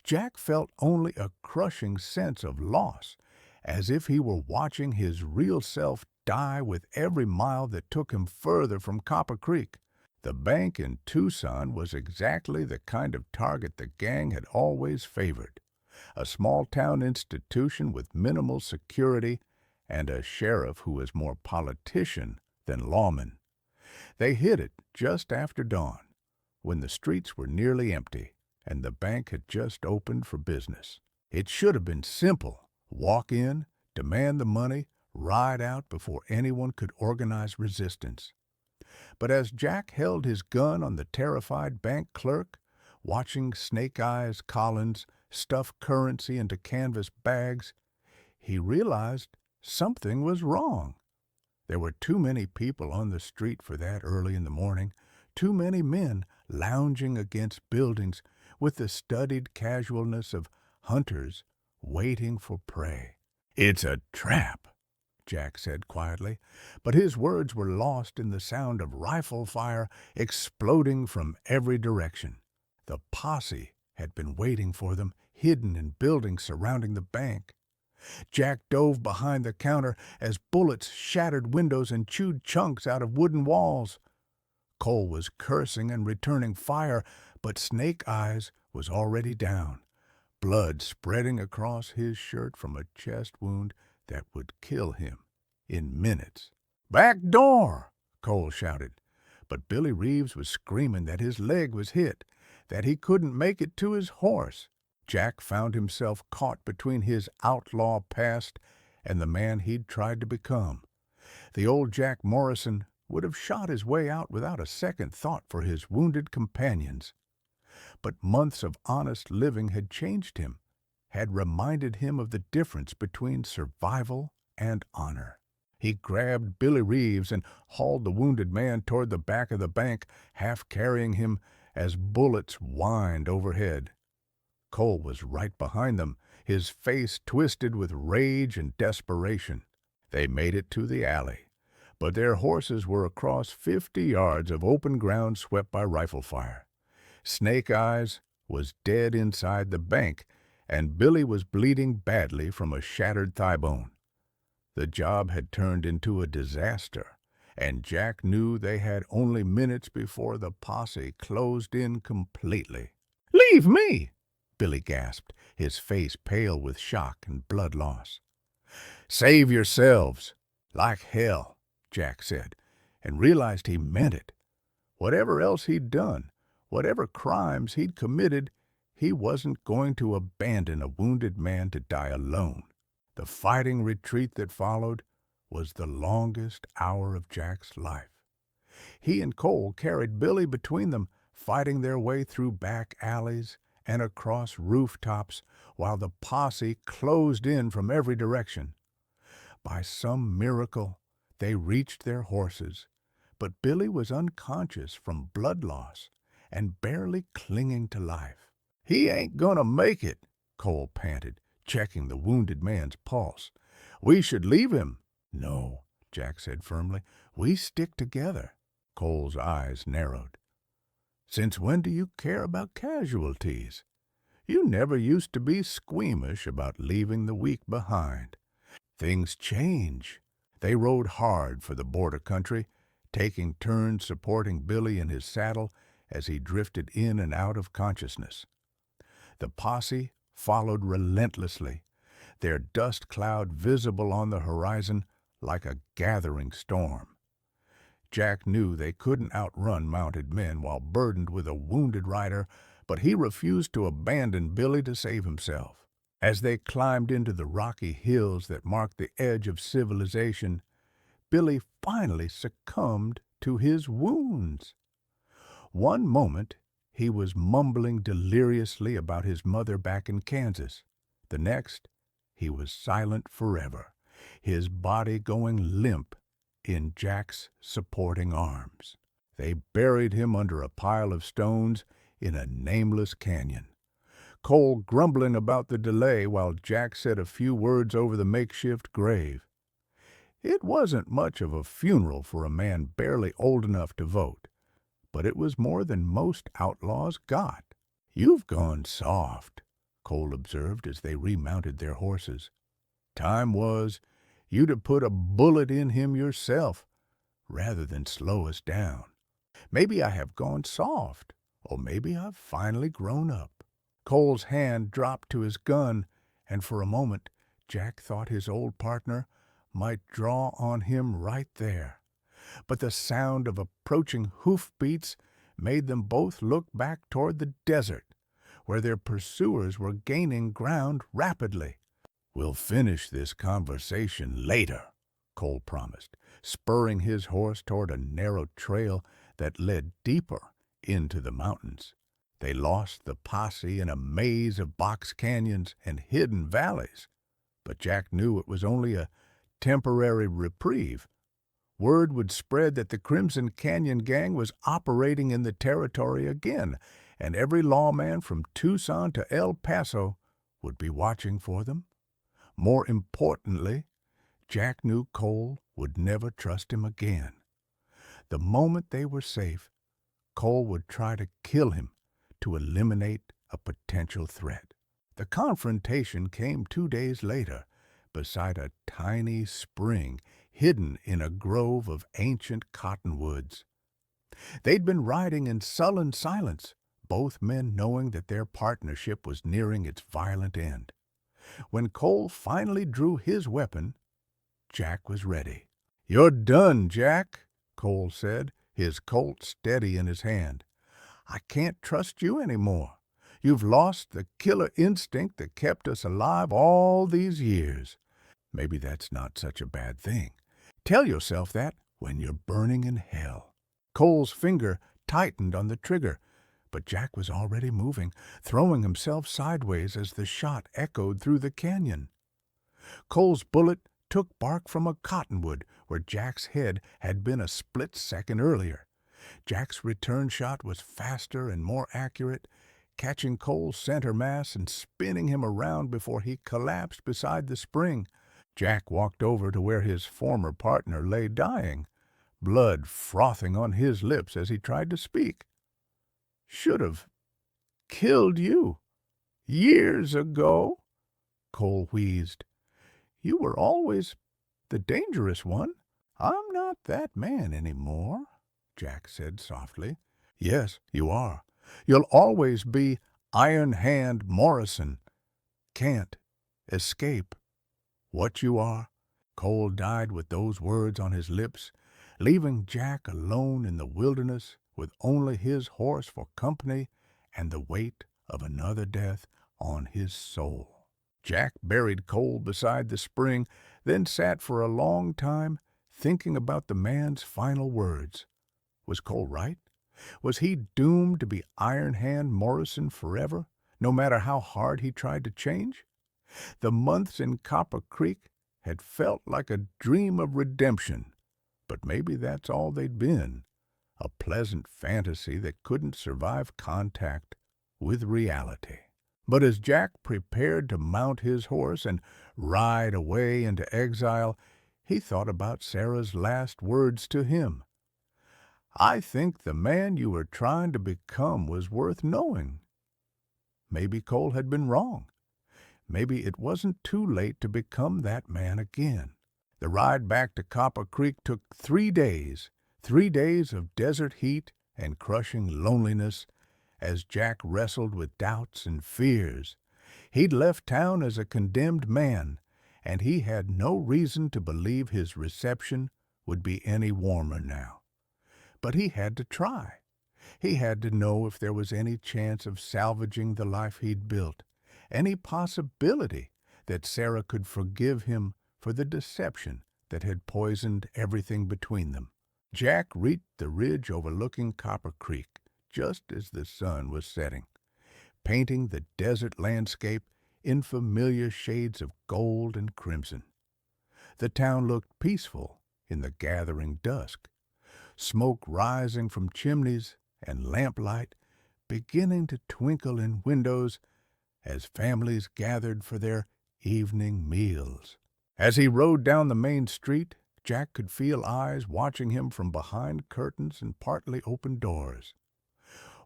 Jack felt only a crushing sense of loss, as if he were watching his real self die with every mile that took him further from Copper Creek. The bank in Tucson was exactly the kind of target the gang had always favored. A small-town institution with minimal security and a sheriff who was more politician than lawman. They hit it just after dawn, when the streets were nearly empty and the bank had just opened for business. It should have been simple. Walk in, demand the money, ride out before anyone could organize resistance. But as Jack held his gun on the terrified bank clerk, watching Snake Eyes Collins stuff currency into canvas bags, he realized something was wrong. There were too many people on the street for that early in the morning, too many men lounging against buildings with the studied casualness of hunters waiting for prey. "It's a trap," Jack said quietly, but his words were lost in the sound of rifle fire exploding from every direction. The posse had been waiting for them, hidden in buildings surrounding the bank. Jack dove behind the counter as bullets shattered windows and chewed chunks out of wooden walls. Cole was cursing and returning fire, but Snake Eyes was already down, blood spreading across his shirt from a chest wound that would kill him in minutes. "Back door!" Cole shouted, but Billy Reeves was screaming that his leg was hit, that he couldn't make it to his horse. Jack found himself caught between his outlaw past and the man he'd tried to become. The old Jack Morrison would have shot his way out without a second thought for his wounded companions. But months of honest living had changed him, had reminded him of the difference between survival and honor. He grabbed Billy Reeves and hauled the wounded man toward the back of the bank, half carrying him as bullets whined overhead. Cole was right behind them, his face twisted with rage and desperation. They made it to the alley, but their horses were across 50 yards of open ground swept by rifle fire. Snake Eyes was dead inside the bank, and Billy was bleeding badly from a shattered thigh bone. The job had turned into a disaster, and Jack knew they had only minutes before the posse closed in completely. "Leave me!" Billy gasped, his face pale with shock and blood loss. "Save yourselves, like hell," Jack said, and realized he meant it. Whatever else he'd done, whatever crimes he'd committed, he wasn't going to abandon a wounded man to die alone. The fighting retreat that followed was the longest hour of Jack's life. He and Cole carried Billy between them, fighting their way through back alleys and across rooftops while the posse closed in from every direction. By some miracle, they reached their horses, but Billy was unconscious from blood loss and barely clinging to life. "He ain't gonna make it," Cole panted, checking the wounded man's pulse. "We should leave him." "No," Jack said firmly. "We stick together." Cole's eyes narrowed. "Since when do you care about casualties? You never used to be squeamish about leaving the weak behind." Things change. They rode hard for the border country, taking turns supporting Billy in his saddle as he drifted in and out of consciousness. The posse followed relentlessly, their dust cloud visible on the horizon like a gathering storm. Jack knew they couldn't outrun mounted men while burdened with a wounded rider, but he refused to abandon Billy to save himself. As they climbed into the rocky hills that marked the edge of civilization, Billy finally succumbed to his wounds. One moment, he was mumbling deliriously about his mother back in Kansas. The next, he was silent forever, his body going limp in Jack's supporting arms. They buried him under a pile of stones in a nameless canyon, Cole grumbling about the delay while Jack said a few words over the makeshift grave. It wasn't much of a funeral for a man barely old enough to vote, but it was more than most outlaws got. "You've gone soft," Cole observed as they remounted their horses. "Time was you'd have put a bullet in him yourself rather than slow us down. Maybe I have gone soft, or maybe I've finally grown up." Cole's hand dropped to his gun, and for a moment Jack thought his old partner might draw on him right there. But the sound of approaching hoofbeats made them both look back toward the desert, where their pursuers were gaining ground rapidly. "We'll finish this conversation later," Cole promised, spurring his horse toward a narrow trail that led deeper into the mountains. They lost the posse in a maze of box canyons and hidden valleys, but Jack knew it was only a temporary reprieve. Word would spread that the Crimson Canyon Gang was operating in the territory again, and every lawman from Tucson to El Paso would be watching for them. More importantly, Jack knew Cole would never trust him again. The moment they were safe, Cole would try to kill him to eliminate a potential threat. The confrontation came 2 days later, beside a tiny spring hidden in a grove of ancient cottonwoods. They'd been riding in sullen silence, both men knowing that their partnership was nearing its violent end. When Cole finally drew his weapon, Jack was ready. "You're done, Jack," Cole said, his Colt steady in his hand. "I can't trust you anymore. You've lost the killer instinct that kept us alive all these years. Maybe that's not such a bad thing. Tell yourself that when you're burning in hell." Cole's finger tightened on the trigger, but Jack was already moving, throwing himself sideways as the shot echoed through the canyon. Cole's bullet took bark from a cottonwood where Jack's head had been a split second earlier. Jack's return shot was faster and more accurate, catching Cole's center mass and spinning him around before he collapsed beside the spring. Jack walked over to where his former partner lay dying, blood frothing on his lips as he tried to speak. "Should have killed you years ago," Cole wheezed. "You were always The dangerous one? I'm not that man anymore, Jack said softly. Yes, you are. You'll always be Iron Hand Morrison. Can't escape what you are. Cole died with those words on his lips, leaving Jack alone in the wilderness with only his horse for company and the weight of another death on his soul. Jack buried Cole beside the spring, then sat for a long time thinking about the man's final words. Was Cole right? Was he doomed to be Iron Hand Morrison forever, no matter how hard he tried to change? The months in Copper Creek had felt like a dream of redemption, but maybe that's all they'd been, a pleasant fantasy that couldn't survive contact with reality. But as Jack prepared to mount his horse and ride away into exile, he thought about Sarah's last words to him. I think the man you were trying to become was worth knowing. Maybe Cole had been wrong. Maybe it wasn't too late to become that man again. The ride back to Copper Creek took 3 days, 3 days of desert heat and crushing loneliness as Jack wrestled with doubts and fears. He'd left town as a condemned man, and he had no reason to believe his reception would be any warmer now. But he had to try. He had to know if there was any chance of salvaging the life he'd built, any possibility that Sarah could forgive him for the deception that had poisoned everything between them. Jack reached the ridge overlooking Copper Creek just as the sun was setting, painting the desert landscape in familiar shades of gold and crimson. The town looked peaceful in the gathering dusk, smoke rising from chimneys and lamplight beginning to twinkle in windows as families gathered for their evening meals. As he rode down the main street, Jack could feel eyes watching him from behind curtains and partly open doors.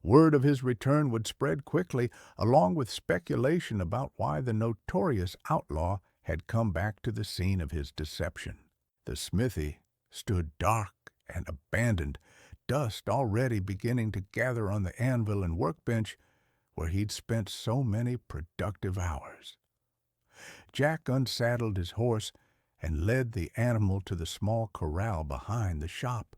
Word of his return would spread quickly, along with speculation about why the notorious outlaw had come back to the scene of his deception. The smithy stood dark and abandoned, dust already beginning to gather on the anvil and workbench where he'd spent so many productive hours. Jack unsaddled his horse and led the animal to the small corral behind the shop,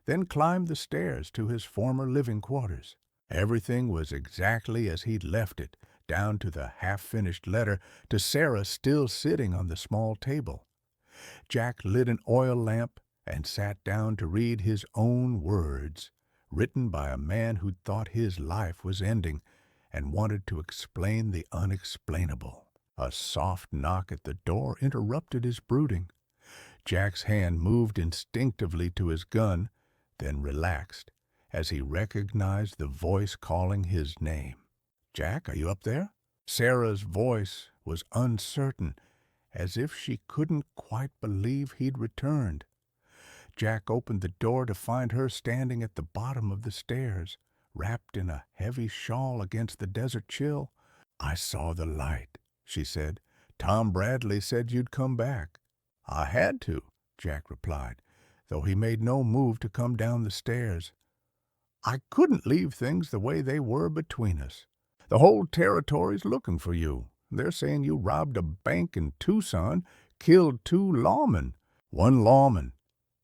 then climbed the stairs to his former living quarters. Everything was exactly as he'd left it, down to the half-finished letter to Sarah still sitting on the small table. Jack lit an oil lamp and sat down to read his own words, written by a man who'd thought his life was ending and wanted to explain the unexplainable. A soft knock at the door interrupted his brooding. Jack's hand moved instinctively to his gun, then relaxed as he recognized the voice calling his name. "Jack, are you up there?" Sarah's voice was uncertain, as if she couldn't quite believe he'd returned. Jack opened the door to find her standing at the bottom of the stairs, wrapped in a heavy shawl against the desert chill. "I saw the light," she said. "Tom Bradley said you'd come back." "I had to," Jack replied, though he made no move to come down the stairs. "I couldn't leave things the way they were between us. The whole territory's looking for you. They're saying you robbed a bank in Tucson, killed 2 lawmen. 1 lawman,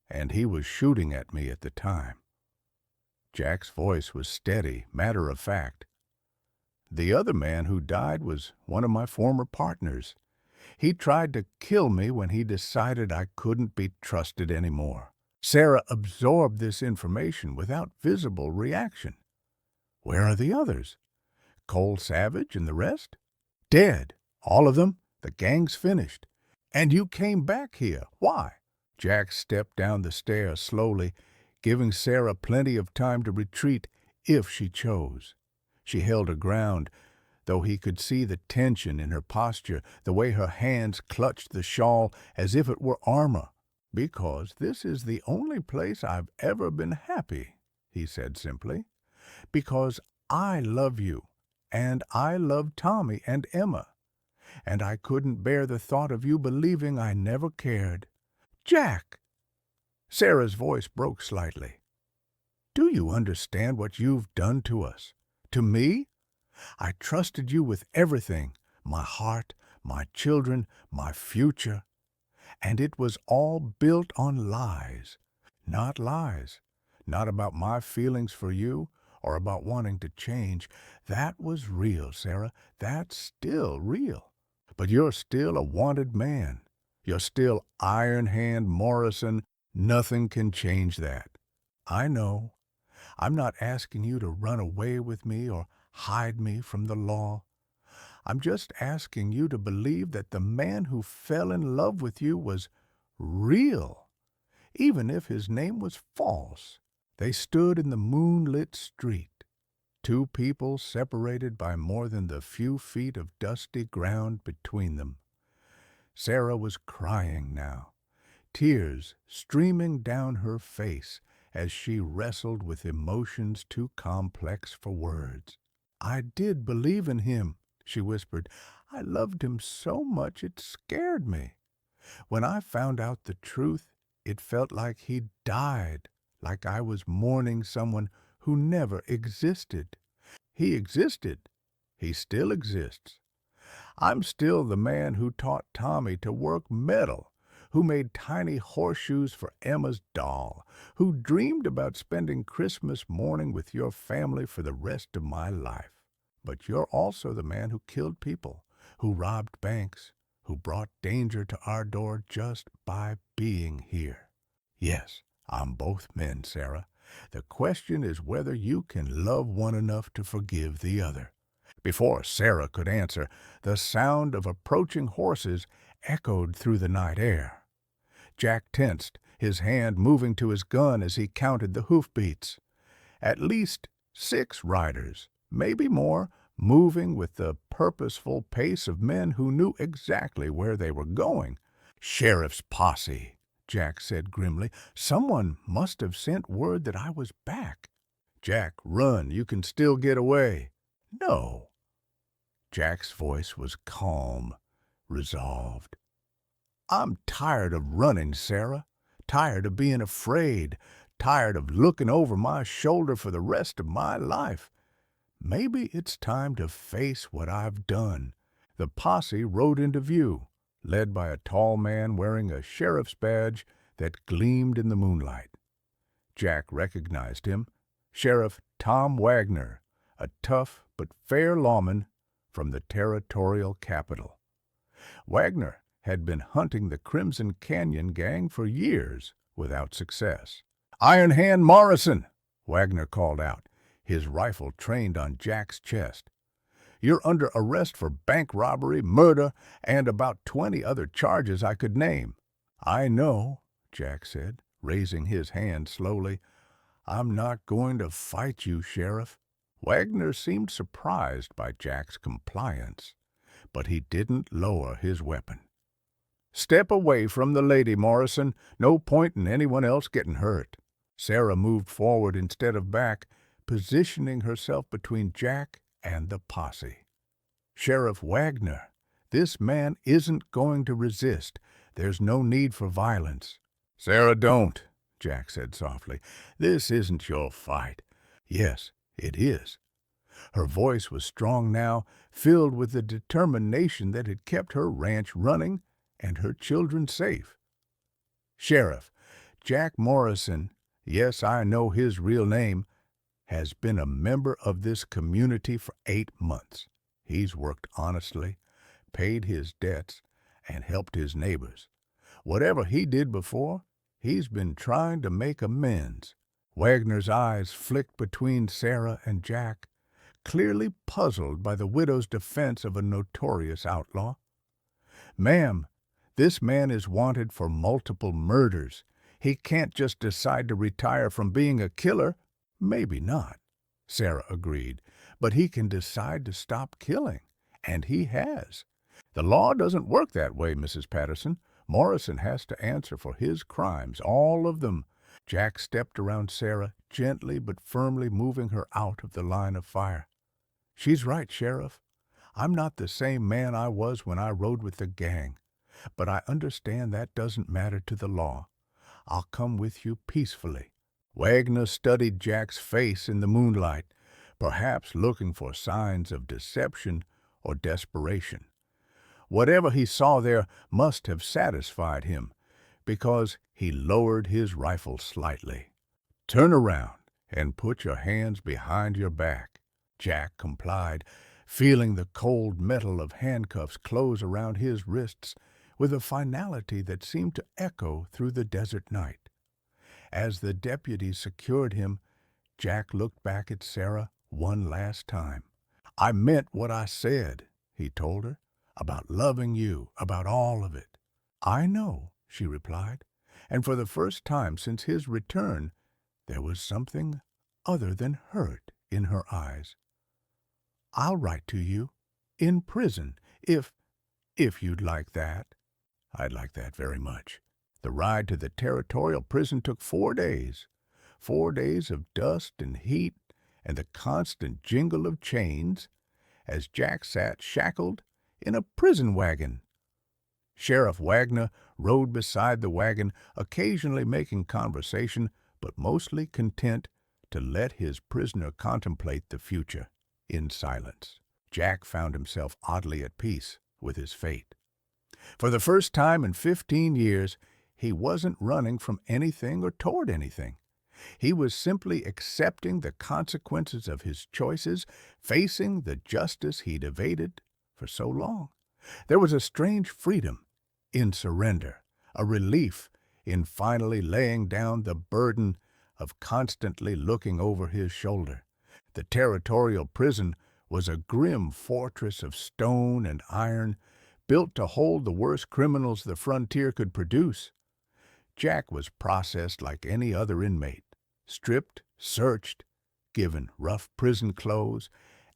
and he was shooting at me at the time." Jack's voice was steady, matter-of-fact. "The other man who died was one of my former partners. He tried to kill me when he decided I couldn't be trusted anymore." Sarah absorbed this information without visible reaction. "Where are the others? Cole Savage and the rest?" "Dead. All of them. The gang's finished. And you came back here. Why?" Jack stepped down the stairs slowly, giving Sarah plenty of time to retreat if she chose. She held her ground, though he could see the tension in her posture, the way her hands clutched the shawl as if it were armor. "Because this is the only place I've ever been happy," he said simply. "Because I love you, and I love Tommy and Emma, and I couldn't bear the thought of you believing I never cared. Jack! Sarah's voice broke slightly. Do you understand what you've done to us? To me? I trusted you with everything, my heart, my children, my future. And it was all built on lies. Not lies. Not about my feelings for you or about wanting to change. That was real, Sarah. That's still real. But you're still a wanted man. You're still Iron Hand Morrison. Nothing can change that. I know. I'm not asking you to run away with me or hide me from the law. I'm just asking you to believe that the man who fell in love with you was real, even if his name was false. They stood in the moonlit street, two people separated by more than the few feet of dusty ground between them. Sarah was crying now, tears streaming down her face as she wrestled with emotions too complex for words. I did believe in him, she whispered. I loved him so much it scared me. When I found out the truth, it felt like he'd died, like I was mourning someone who never existed. He existed. He still exists. I'm still the man who taught Tommy to work metal, who made tiny horseshoes for Emma's doll, who dreamed about spending Christmas morning with your family for the rest of my life. But you're also the man who killed people, who robbed banks, who brought danger to our door just by being here. Yes, I'm both men, Sarah. The question is whether you can love one enough to forgive the other. Before Sarah could answer, the sound of approaching horses echoed through the night air. Jack tensed, his hand moving to his gun as he counted the hoofbeats. At least 6 riders, maybe more, moving with the purposeful pace of men who knew exactly where they were going. Sheriff's posse, Jack said grimly. Someone must have sent word that I was back. Jack, run, you can still get away. No. Jack's voice was calm, resolved. I'm tired of running, Sarah. Tired of being afraid. Tired of looking over my shoulder for the rest of my life. Maybe it's time to face what I've done. The posse rode into view, led by a tall man wearing a sheriff's badge that gleamed in the moonlight. Jack recognized him, Sheriff Tom Wagner, a tough but fair lawman from the territorial capital. Wagner had been hunting the Crimson Canyon gang for years without success. Iron Hand Morrison, Wagner called out, his rifle trained on Jack's chest. You're under arrest for bank robbery, murder, and about 20 other charges I could name. I know, Jack said, raising his hand slowly. I'm not going to fight you, Sheriff. Wagner seemed surprised by Jack's compliance, but he didn't lower his weapon. Step away from the lady, Morrison. No point in anyone else getting hurt. Sarah moved forward instead of back, positioning herself between Jack and the posse. Sheriff Wagner, this man isn't going to resist. There's no need for violence. Sarah, don't, Jack said softly. This isn't your fight. Yes, it is. Her voice was strong now, filled with the determination that had kept her ranch running and her children safe. Sheriff, Jack Morrison, yes, I know his real name, has been a member of this community for 8 months. He's worked honestly, paid his debts, and helped his neighbors. Whatever he did before, he's been trying to make amends. Wagner's eyes flicked between Sarah and Jack, clearly puzzled by the widow's defense of a notorious outlaw. Ma'am, this man is wanted for multiple murders. He can't just decide to retire from being a killer. Maybe not, Sarah agreed, but he can decide to stop killing, and he has. The law doesn't work that way, Mrs. Patterson. Morrison has to answer for his crimes, all of them. Jack stepped around Sarah, gently but firmly moving her out of the line of fire. She's right, Sheriff. I'm not the same man I was when I rode with the gang. But I understand that doesn't matter to the law. I'll come with you peacefully." Wagner studied Jack's face in the moonlight, perhaps looking for signs of deception or desperation. Whatever he saw there must have satisfied him, because he lowered his rifle slightly. "Turn around and put your hands behind your back." Jack complied, feeling the cold metal of handcuffs close around his wrists with a finality that seemed to echo through the desert night. As the deputy secured him, Jack looked back at Sarah one last time. "I meant what I said," he told her, "about loving you, about all of it." "I know," she replied, and for the first time since his return, there was something other than hurt in her eyes. "I'll write to you, in prison, if you'd like that." "I'd like that very much." The ride to the territorial prison took 4 days. 4 days of dust and heat and the constant jingle of chains as Jack sat shackled in a prison wagon. Sheriff Wagner rode beside the wagon, occasionally making conversation, but mostly content to let his prisoner contemplate the future in silence. Jack found himself oddly at peace with his fate. For the first time in 15 years, he wasn't running from anything or toward anything. He was simply accepting the consequences of his choices, facing the justice he'd evaded for so long. There was a strange freedom in surrender, a relief in finally laying down the burden of constantly looking over his shoulder. The territorial prison was a grim fortress of stone and iron, built to hold the worst criminals the frontier could produce. Jack was processed like any other inmate, stripped, searched, given rough prison clothes,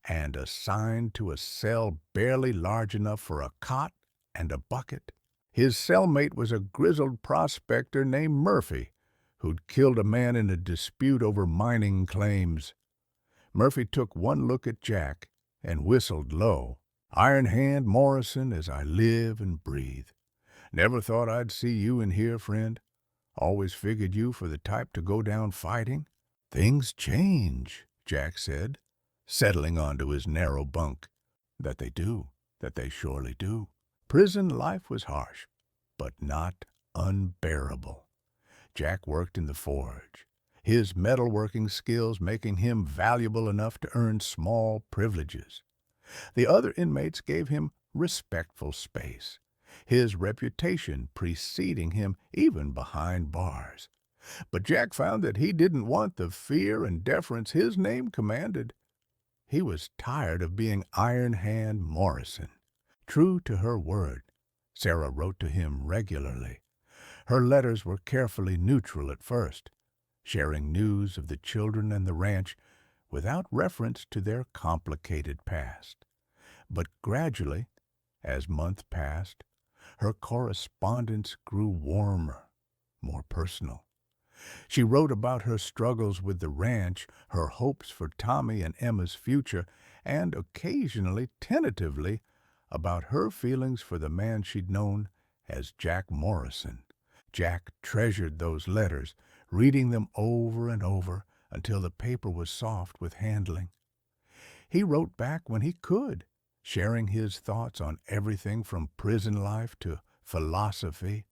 and assigned to a cell barely large enough for a cot and a bucket. His cellmate was a grizzled prospector named Murphy, who'd killed a man in a dispute over mining claims. Murphy took one look at Jack and whistled low. "Iron Hand Morrison, as I live and breathe. Never thought I'd see you in here, friend. Always figured you for the type to go down fighting." "Things change," Jack said, settling onto his narrow bunk. "That they do, that they surely do." Prison life was harsh, but not unbearable. Jack worked in the forge, his metalworking skills making him valuable enough to earn small privileges. The other inmates gave him respectful space, his reputation preceding him even behind bars. But Jack found that he didn't want the fear and deference his name commanded. He was tired of being Iron Hand Morrison. True to her word, Sarah wrote to him regularly. Her letters were carefully neutral at first, sharing news of the children and the ranch without reference to their complicated past. But gradually, as months passed, her correspondence grew warmer, more personal. She wrote about her struggles with the ranch, her hopes for Tommy and Emma's future, and occasionally, tentatively, about her feelings for the man she'd known as Jack Morrison. Jack treasured those letters, reading them over and over until the paper was soft with handling. He wrote back when he could, sharing his thoughts on everything from prison life to philosophy,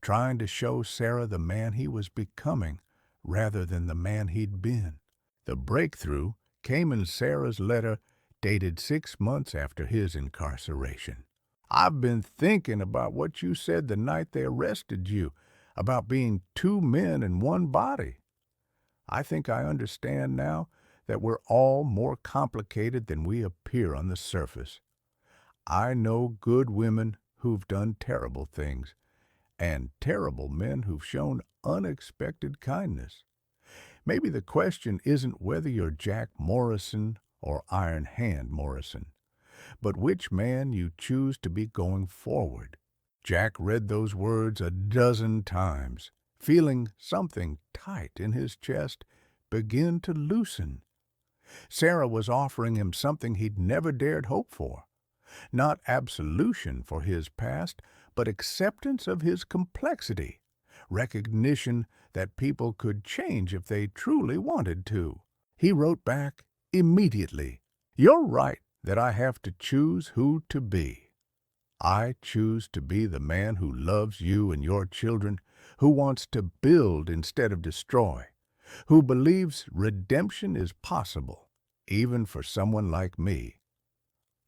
trying to show Sarah the man he was becoming rather than the man he'd been. The breakthrough came in Sarah's letter dated 6 months after his incarceration. "I've been thinking about what you said the night they arrested you, about being 2 men in one body. I think I understand now that we're all more complicated than we appear on the surface. I know good women who've done terrible things, and terrible men who've shown unexpected kindness. Maybe the question isn't whether you're Jack Morrison or Iron Hand Morrison, but which man you choose to be going forward." Jack read those words a dozen times, feeling something tight in his chest begin to loosen. Sarah was offering him something he'd never dared hope for. Not absolution for his past, but acceptance of his complexity, recognition that people could change if they truly wanted to. He wrote back immediately, "You're right that I have to choose who to be. I choose to be the man who loves you and your children, who wants to build instead of destroy, who believes redemption is possible, even for someone like me.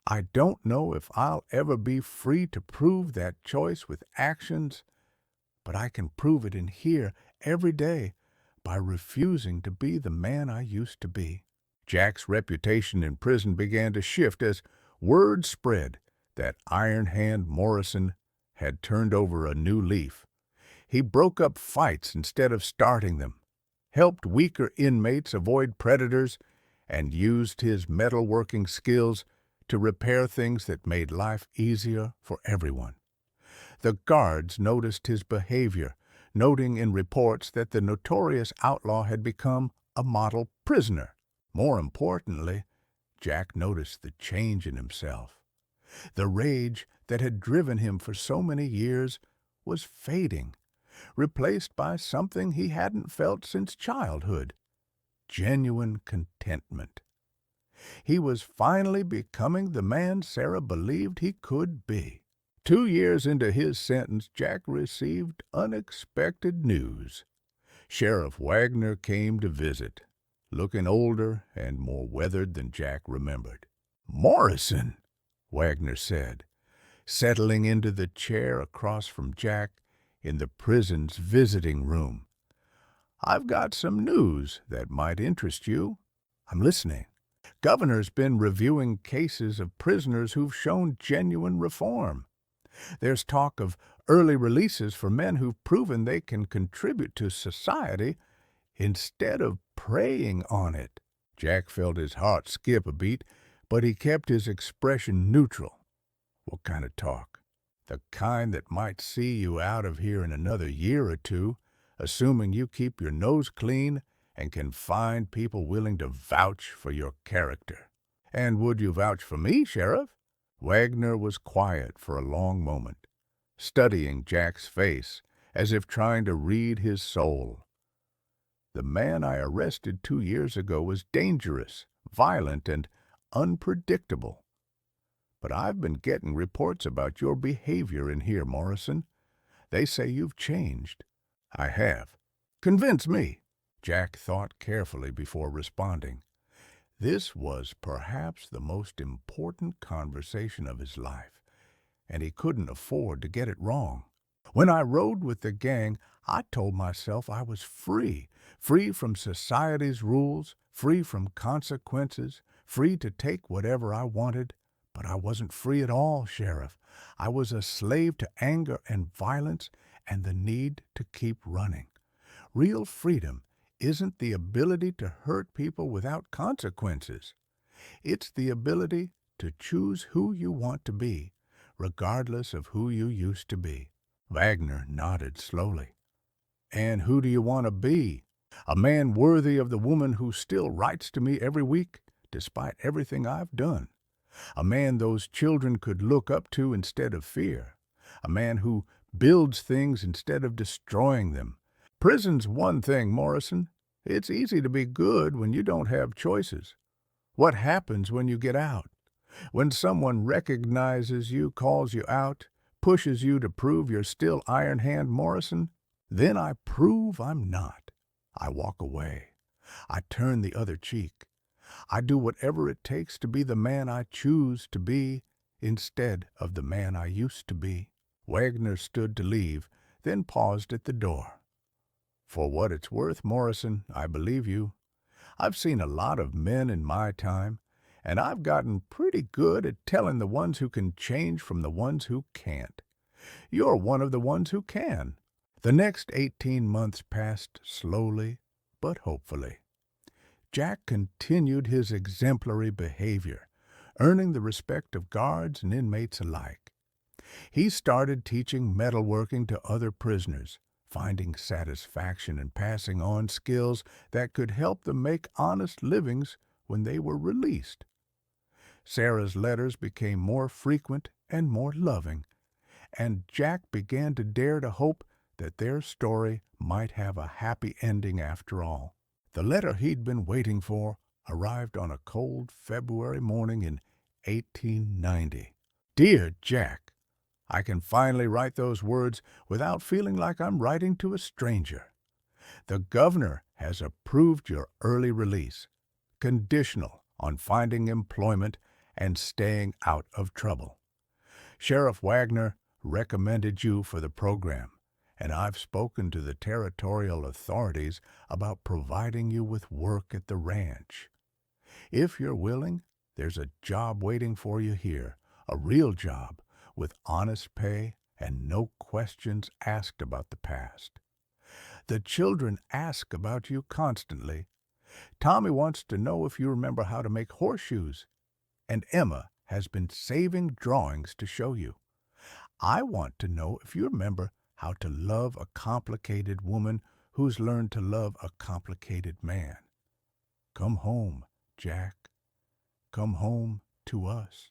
I don't know if I'll ever be free to prove that choice with actions, but I can prove it in here every day by refusing to be the man I used to be." Jack's reputation in prison began to shift as word spread that Iron Hand Morrison had turned over a new leaf. He broke up fights instead of starting them, helped weaker inmates avoid predators, and used his metalworking skills to repair things that made life easier for everyone. The guards noticed his behavior, noting in reports that the notorious outlaw had become a model prisoner. More importantly, Jack noticed the change in himself. The rage that had driven him for so many years was fading, replaced by something he hadn't felt since childhood: genuine contentment. He was finally becoming the man Sarah believed he could be. 2 years into his sentence, Jack received unexpected news. Sheriff Wagner came to visit, looking older and more weathered than Jack remembered. "Morrison," Wagner said, settling into the chair across from Jack in the prison's visiting room. "I've got some news that might interest you." "I'm listening." "Governor's been reviewing cases of prisoners who've shown genuine reform. There's talk of early releases for men who've proven they can contribute to society instead of preying on it." Jack felt his heart skip a beat, but he kept his expression neutral. "What kind of talk?" "The kind that might see you out of here in another year or two, assuming you keep your nose clean and can find people willing to vouch for your character." "And would you vouch for me, Sheriff?" Wagner was quiet for a long moment, studying Jack's face as if trying to read his soul. "The man I arrested 2 years ago was dangerous, violent, and unpredictable. But I've been getting reports about your behavior in here, Morrison. They say you've changed." "I have." "Convince me." Jack thought carefully before responding. This was perhaps the most important conversation of his life, and he couldn't afford to get it wrong. "When I rode with the gang, I told myself I was free, free from society's rules, free from consequences, free to take whatever I wanted. But I wasn't free at all, Sheriff. I was a slave to anger and violence and the need to keep running. Real freedom isn't the ability to hurt people without consequences. It's the ability to choose who you want to be, regardless of who you used to be." Wagner nodded slowly. "And who do you want to be? A man worthy of the woman who still writes to me every week, despite everything I've done. A man those children could look up to instead of fear. A man who builds things instead of destroying them. Prison's one thing, Morrison. It's easy to be good when you don't have choices. What happens when you get out? When someone recognizes you, calls you out, pushes you to prove you're still Iron Hand Morrison? Then I prove I'm not. I walk away. I turn the other cheek. I do whatever it takes to be the man I choose to be instead of the man I used to be." Wagner stood to leave, then paused at the door. "For what it's worth, Morrison, I believe you. I've seen a lot of men in my time, and I've gotten pretty good at telling the ones who can change from the ones who can't. You're one of the ones who can." The next 18 months passed slowly but hopefully. Jack continued his exemplary behavior, earning the respect of guards and inmates alike. He started teaching metalworking to other prisoners, finding satisfaction in passing on skills that could help them make honest livings when they were released. Sarah's letters became more frequent and more loving, and Jack began to dare to hope that their story might have a happy ending after all. The letter he'd been waiting for arrived on a cold February morning in 1890. Dear Jack, I can finally write those words without feeling like I'm writing to a stranger. The governor has approved your early release, conditional on finding employment and staying out of trouble. Sheriff Wagner recommended you for the program, and I've spoken to the territorial authorities about providing you with work at the ranch. If you're willing, there's a job waiting for you here, a real job with honest pay and no questions asked about the past. The children ask about you constantly. Tommy wants to know if you remember how to make horseshoes, and Emma has been saving drawings to show you. I want to know if you remember how to love a complicated woman who's learned to love a complicated man. Come home, Jack. Come home to us.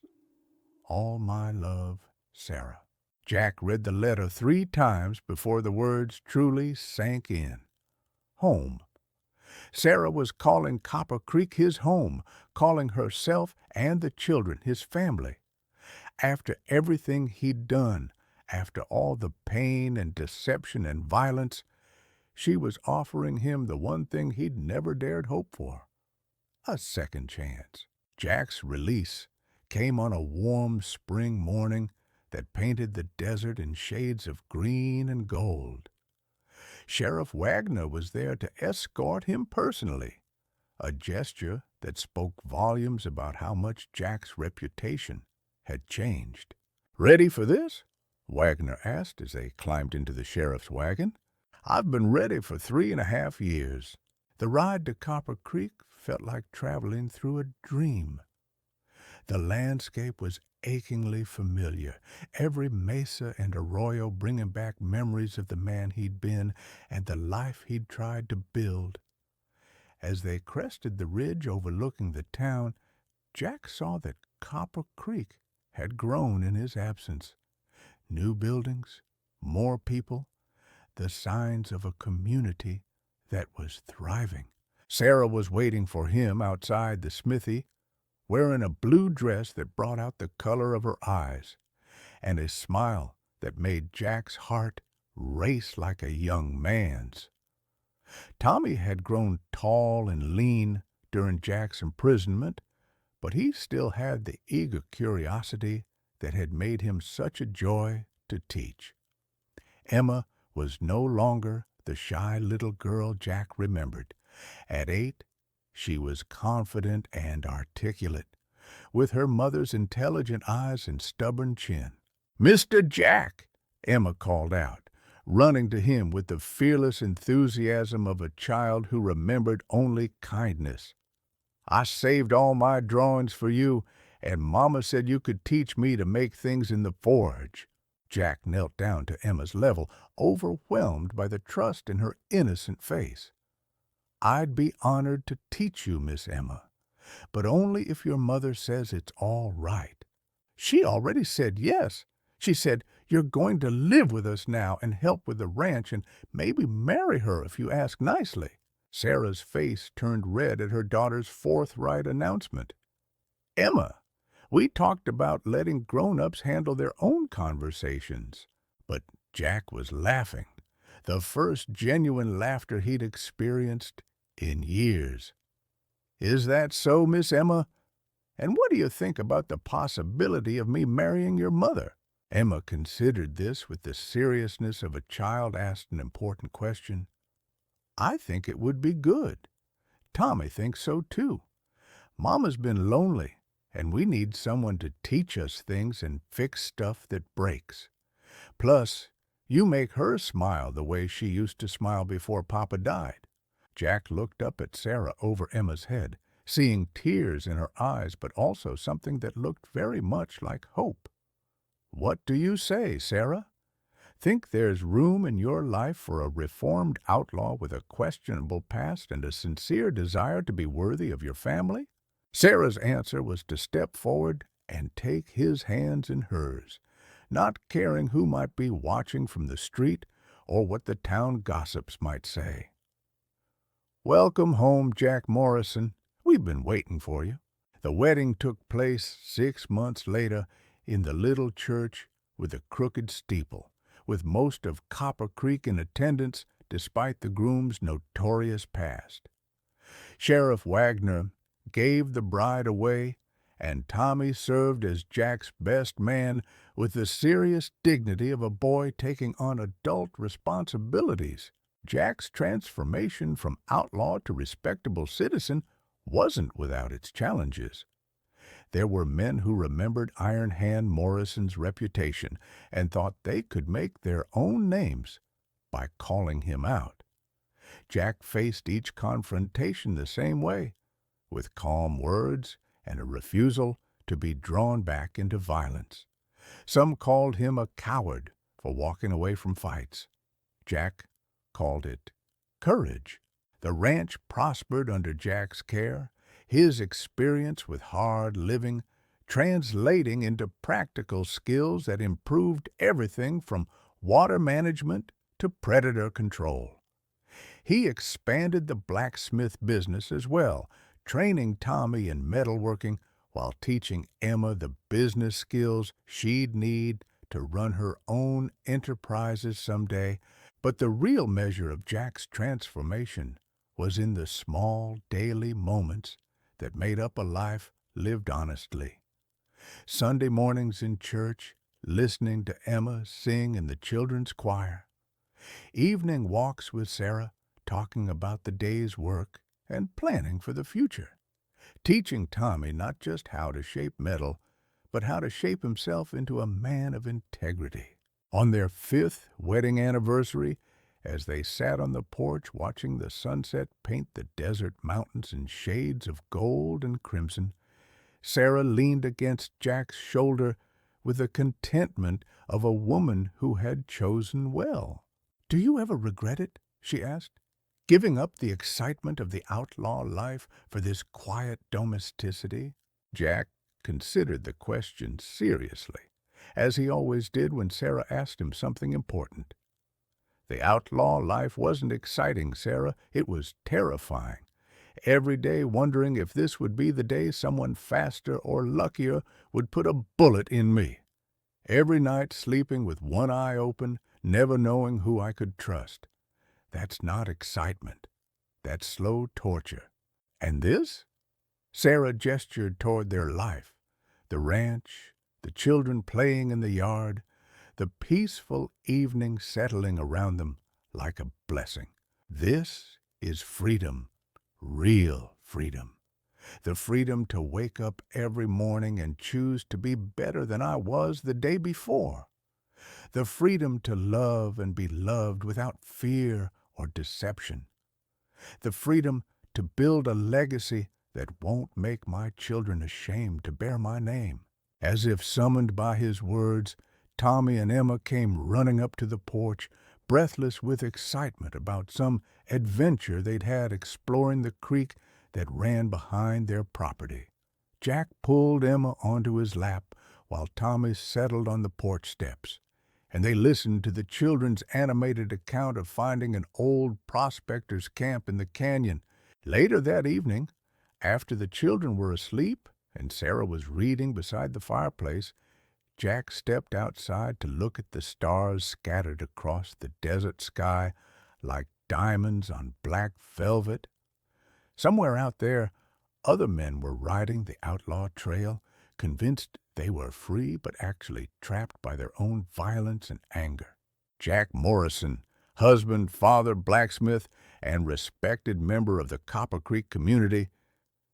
All my love, Sarah. Jack read the letter 3 times before the words truly sank in. Home. Sarah was calling Copper Creek his home, calling herself and the children his family. After everything he'd done, after all the pain and deception and violence, she was offering him the one thing he'd never dared hope for, a second chance. Jack's release came on a warm spring morning that painted the desert in shades of green and gold. Sheriff Wagner was there to escort him personally, a gesture that spoke volumes about how much Jack's reputation had changed. "Ready for this?" Wagner asked as they climbed into the sheriff's wagon. "I've been ready for 3.5 years." The ride to Copper Creek felt like traveling through a dream. The landscape was achingly familiar, every mesa and arroyo bringing back memories of the man he'd been and the life he'd tried to build. As they crested the ridge overlooking the town, Jack saw that Copper Creek had grown in his absence. New buildings, more people, the signs of a community that was thriving. Sarah was waiting for him outside the smithy, wearing a blue dress that brought out the color of her eyes, and a smile that made Jack's heart race like a young man's. Tommy had grown tall and lean during Jack's imprisonment, but he still had the eager curiosity that had made him such a joy to teach. Emma was no longer the shy little girl Jack remembered. At 8, she was confident and articulate, with her mother's intelligent eyes and stubborn chin. "Mr. Jack!" Emma called out, running to him with the fearless enthusiasm of a child who remembered only kindness. "I saved all my drawings for you, and Mama said you could teach me to make things in the forge." Jack knelt down to Emma's level, overwhelmed by the trust in her innocent face. "I'd be honored to teach you, Miss Emma, but only if your mother says it's all right." "She already said yes. She said, 'You're going to live with us now and help with the ranch and maybe marry her if you ask nicely.'" Sarah's face turned red at her daughter's forthright announcement. "Emma, we talked about letting grown-ups handle their own conversations." But Jack was laughing, the first genuine laughter he'd experienced in years. "Is that so, Miss Emma? And what do you think about the possibility of me marrying your mother?" Emma considered this with the seriousness of a child asked an important question. "I think it would be good. Tommy thinks so, too. Mama's been lonely, and we need someone to teach us things and fix stuff that breaks. Plus, you make her smile the way she used to smile before Papa died." Jack looked up at Sarah over Emma's head, seeing tears in her eyes, but also something that looked very much like hope. "What do you say, Sarah? Think there's room in your life for a reformed outlaw with a questionable past and a sincere desire to be worthy of your family?" Sarah's answer was to step forward and take his hands in hers. not caring who might be watching from the street or what the town gossips might say. "Welcome home, Jack Morrison. We've been waiting for you." The wedding took place 6 months later in the little church with a crooked steeple, with most of Copper Creek in attendance despite the groom's notorious past. Sheriff Wagner gave the bride away, and Tommy served as Jack's best man with the serious dignity of a boy taking on adult responsibilities. Jack's transformation from outlaw to respectable citizen wasn't without its challenges. There were men who remembered Iron Hand Morrison's reputation and thought they could make their own names by calling him out. Jack faced each confrontation the same way, with calm words and a refusal to be drawn back into violence. Some called him a coward for walking away from fights. Jack called it courage. The ranch prospered under Jack's care, his experience with hard living translating into practical skills that improved everything from water management to predator control. He expanded the blacksmith business as well, training Tommy in metalworking while teaching Emma the business skills she'd need to run her own enterprises someday. But the real measure of Jack's transformation was in the small daily moments that made up a life lived honestly. Sunday mornings in church, listening to Emma sing in the children's choir. Evening walks with Sarah, talking about the day's work and planning for the future. Teaching Tommy not just how to shape metal, but how to shape himself into a man of integrity. On their 5th wedding anniversary, as they sat on the porch watching the sunset paint the desert mountains in shades of gold and crimson, Sarah leaned against Jack's shoulder with the contentment of a woman who had chosen well. "Do you ever regret it?" she asked. "Giving up the excitement of the outlaw life for this quiet domesticity?" Jack considered the question seriously, as he always did when Sarah asked him something important. "The outlaw life wasn't exciting, Sarah. It was terrifying. Every day wondering if this would be the day someone faster or luckier would put a bullet in me. Every night sleeping with one eye open, never knowing who I could trust. That's not excitement. That's slow torture. And this?" Sarah gestured toward their life, the ranch, the children playing in the yard, the peaceful evening settling around them like a blessing. "This is freedom, real freedom. The freedom to wake up every morning and choose to be better than I was the day before. The freedom to love and be loved without fear or deception. The freedom to build a legacy that won't make my children ashamed to bear my name." As if summoned by his words, Tommy and Emma came running up to the porch, breathless with excitement about some adventure they'd had exploring the creek that ran behind their property. Jack pulled Emma onto his lap while Tommy settled on the porch steps, and they listened to the children's animated account of finding an old prospector's camp in the canyon. Later that evening, after the children were asleep and Sarah was reading beside the fireplace, Jack stepped outside to look at the stars scattered across the desert sky like diamonds on black velvet. Somewhere out there, other men were riding the outlaw trail, convinced they were free but actually trapped by their own violence and anger. Jack Morrison, husband, father, blacksmith, and respected member of the Copper Creek community,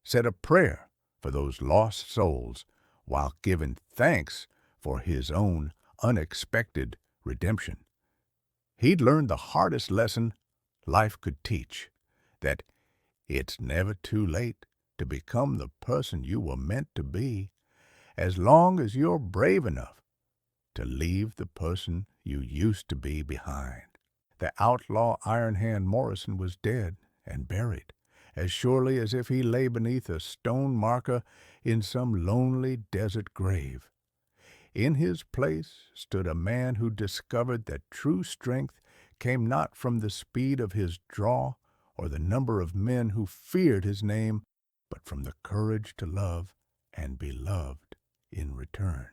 said a prayer for those lost souls while giving thanks for his own unexpected redemption. He'd learned the hardest lesson life could teach, that it's never too late to become the person you were meant to be, as long as you're brave enough to leave the person you used to be behind. The outlaw Iron Hand Morrison was dead and buried, as surely as if he lay beneath a stone marker in some lonely desert grave. In his place stood a man who discovered that true strength came not from the speed of his draw or the number of men who feared his name, but from the courage to love and be loved in return.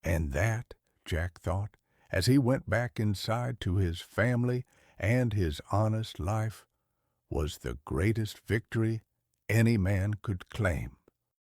And that, Jack thought, as he went back inside to his family and his honest life, was the greatest victory any man could claim.